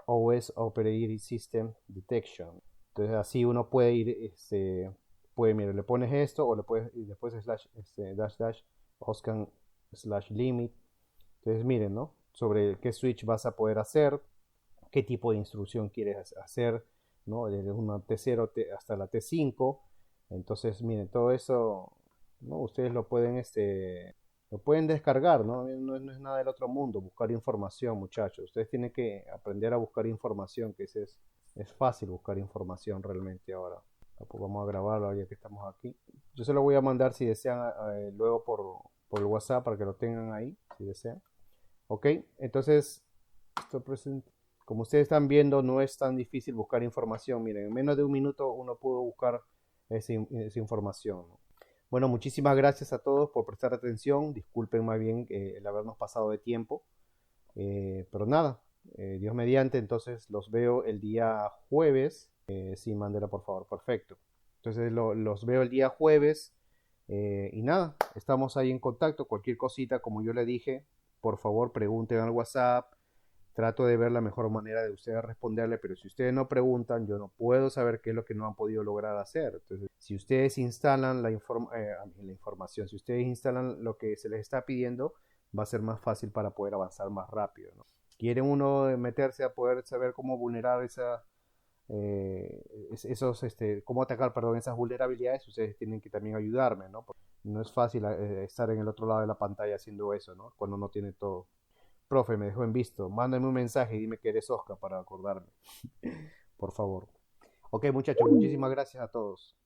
OS Operating System Detection. Entonces así uno puede ir, mire, le pones esto o le puedes, y después dash oscan /limit. Entonces miren, ¿no? Sobre qué switch vas a poder hacer, qué tipo de instrucción quieres hacer, ¿no? Desde una T0 hasta la T5. Entonces, miren, todo eso, ¿no? Ustedes lo pueden descargar, ¿no? No es nada del otro mundo, buscar información, muchachos. Ustedes tienen que aprender a buscar información, que es fácil buscar información realmente ahora. Vamos a grabarlo ya que estamos aquí. Yo se lo voy a mandar si desean luego por el WhatsApp para que lo tengan ahí, si desean. Ok, entonces, como ustedes están viendo, no es tan difícil buscar información. Miren, en menos de un minuto uno pudo buscar esa información, ¿no? Bueno, muchísimas gracias a todos por prestar atención. Disculpen más bien el habernos pasado de tiempo. Pero nada, Dios mediante, entonces los veo el día jueves. Sí, Mandela, por favor, perfecto. Entonces los veo el día jueves Y nada, estamos ahí en contacto. Cualquier cosita, como yo le dije, por favor pregunten al WhatsApp. Trato de ver la mejor manera de ustedes responderle, pero si ustedes no preguntan, yo no puedo saber qué es lo que no han podido lograr hacer. Entonces, si ustedes instalan la información, si ustedes instalan lo que se les está pidiendo, va a ser más fácil para poder avanzar más rápido, ¿no? Quieren uno meterse a poder saber cómo vulnerar cómo atacar, perdón, esas vulnerabilidades, ustedes tienen que también ayudarme, ¿no? Porque no es fácil estar en el otro lado de la pantalla haciendo eso, ¿no? Cuando no tiene todo. Profe, me dejó en visto. Mándame un mensaje y dime que eres Oscar para acordarme. Por favor. Ok, muchachos, muchísimas gracias a todos.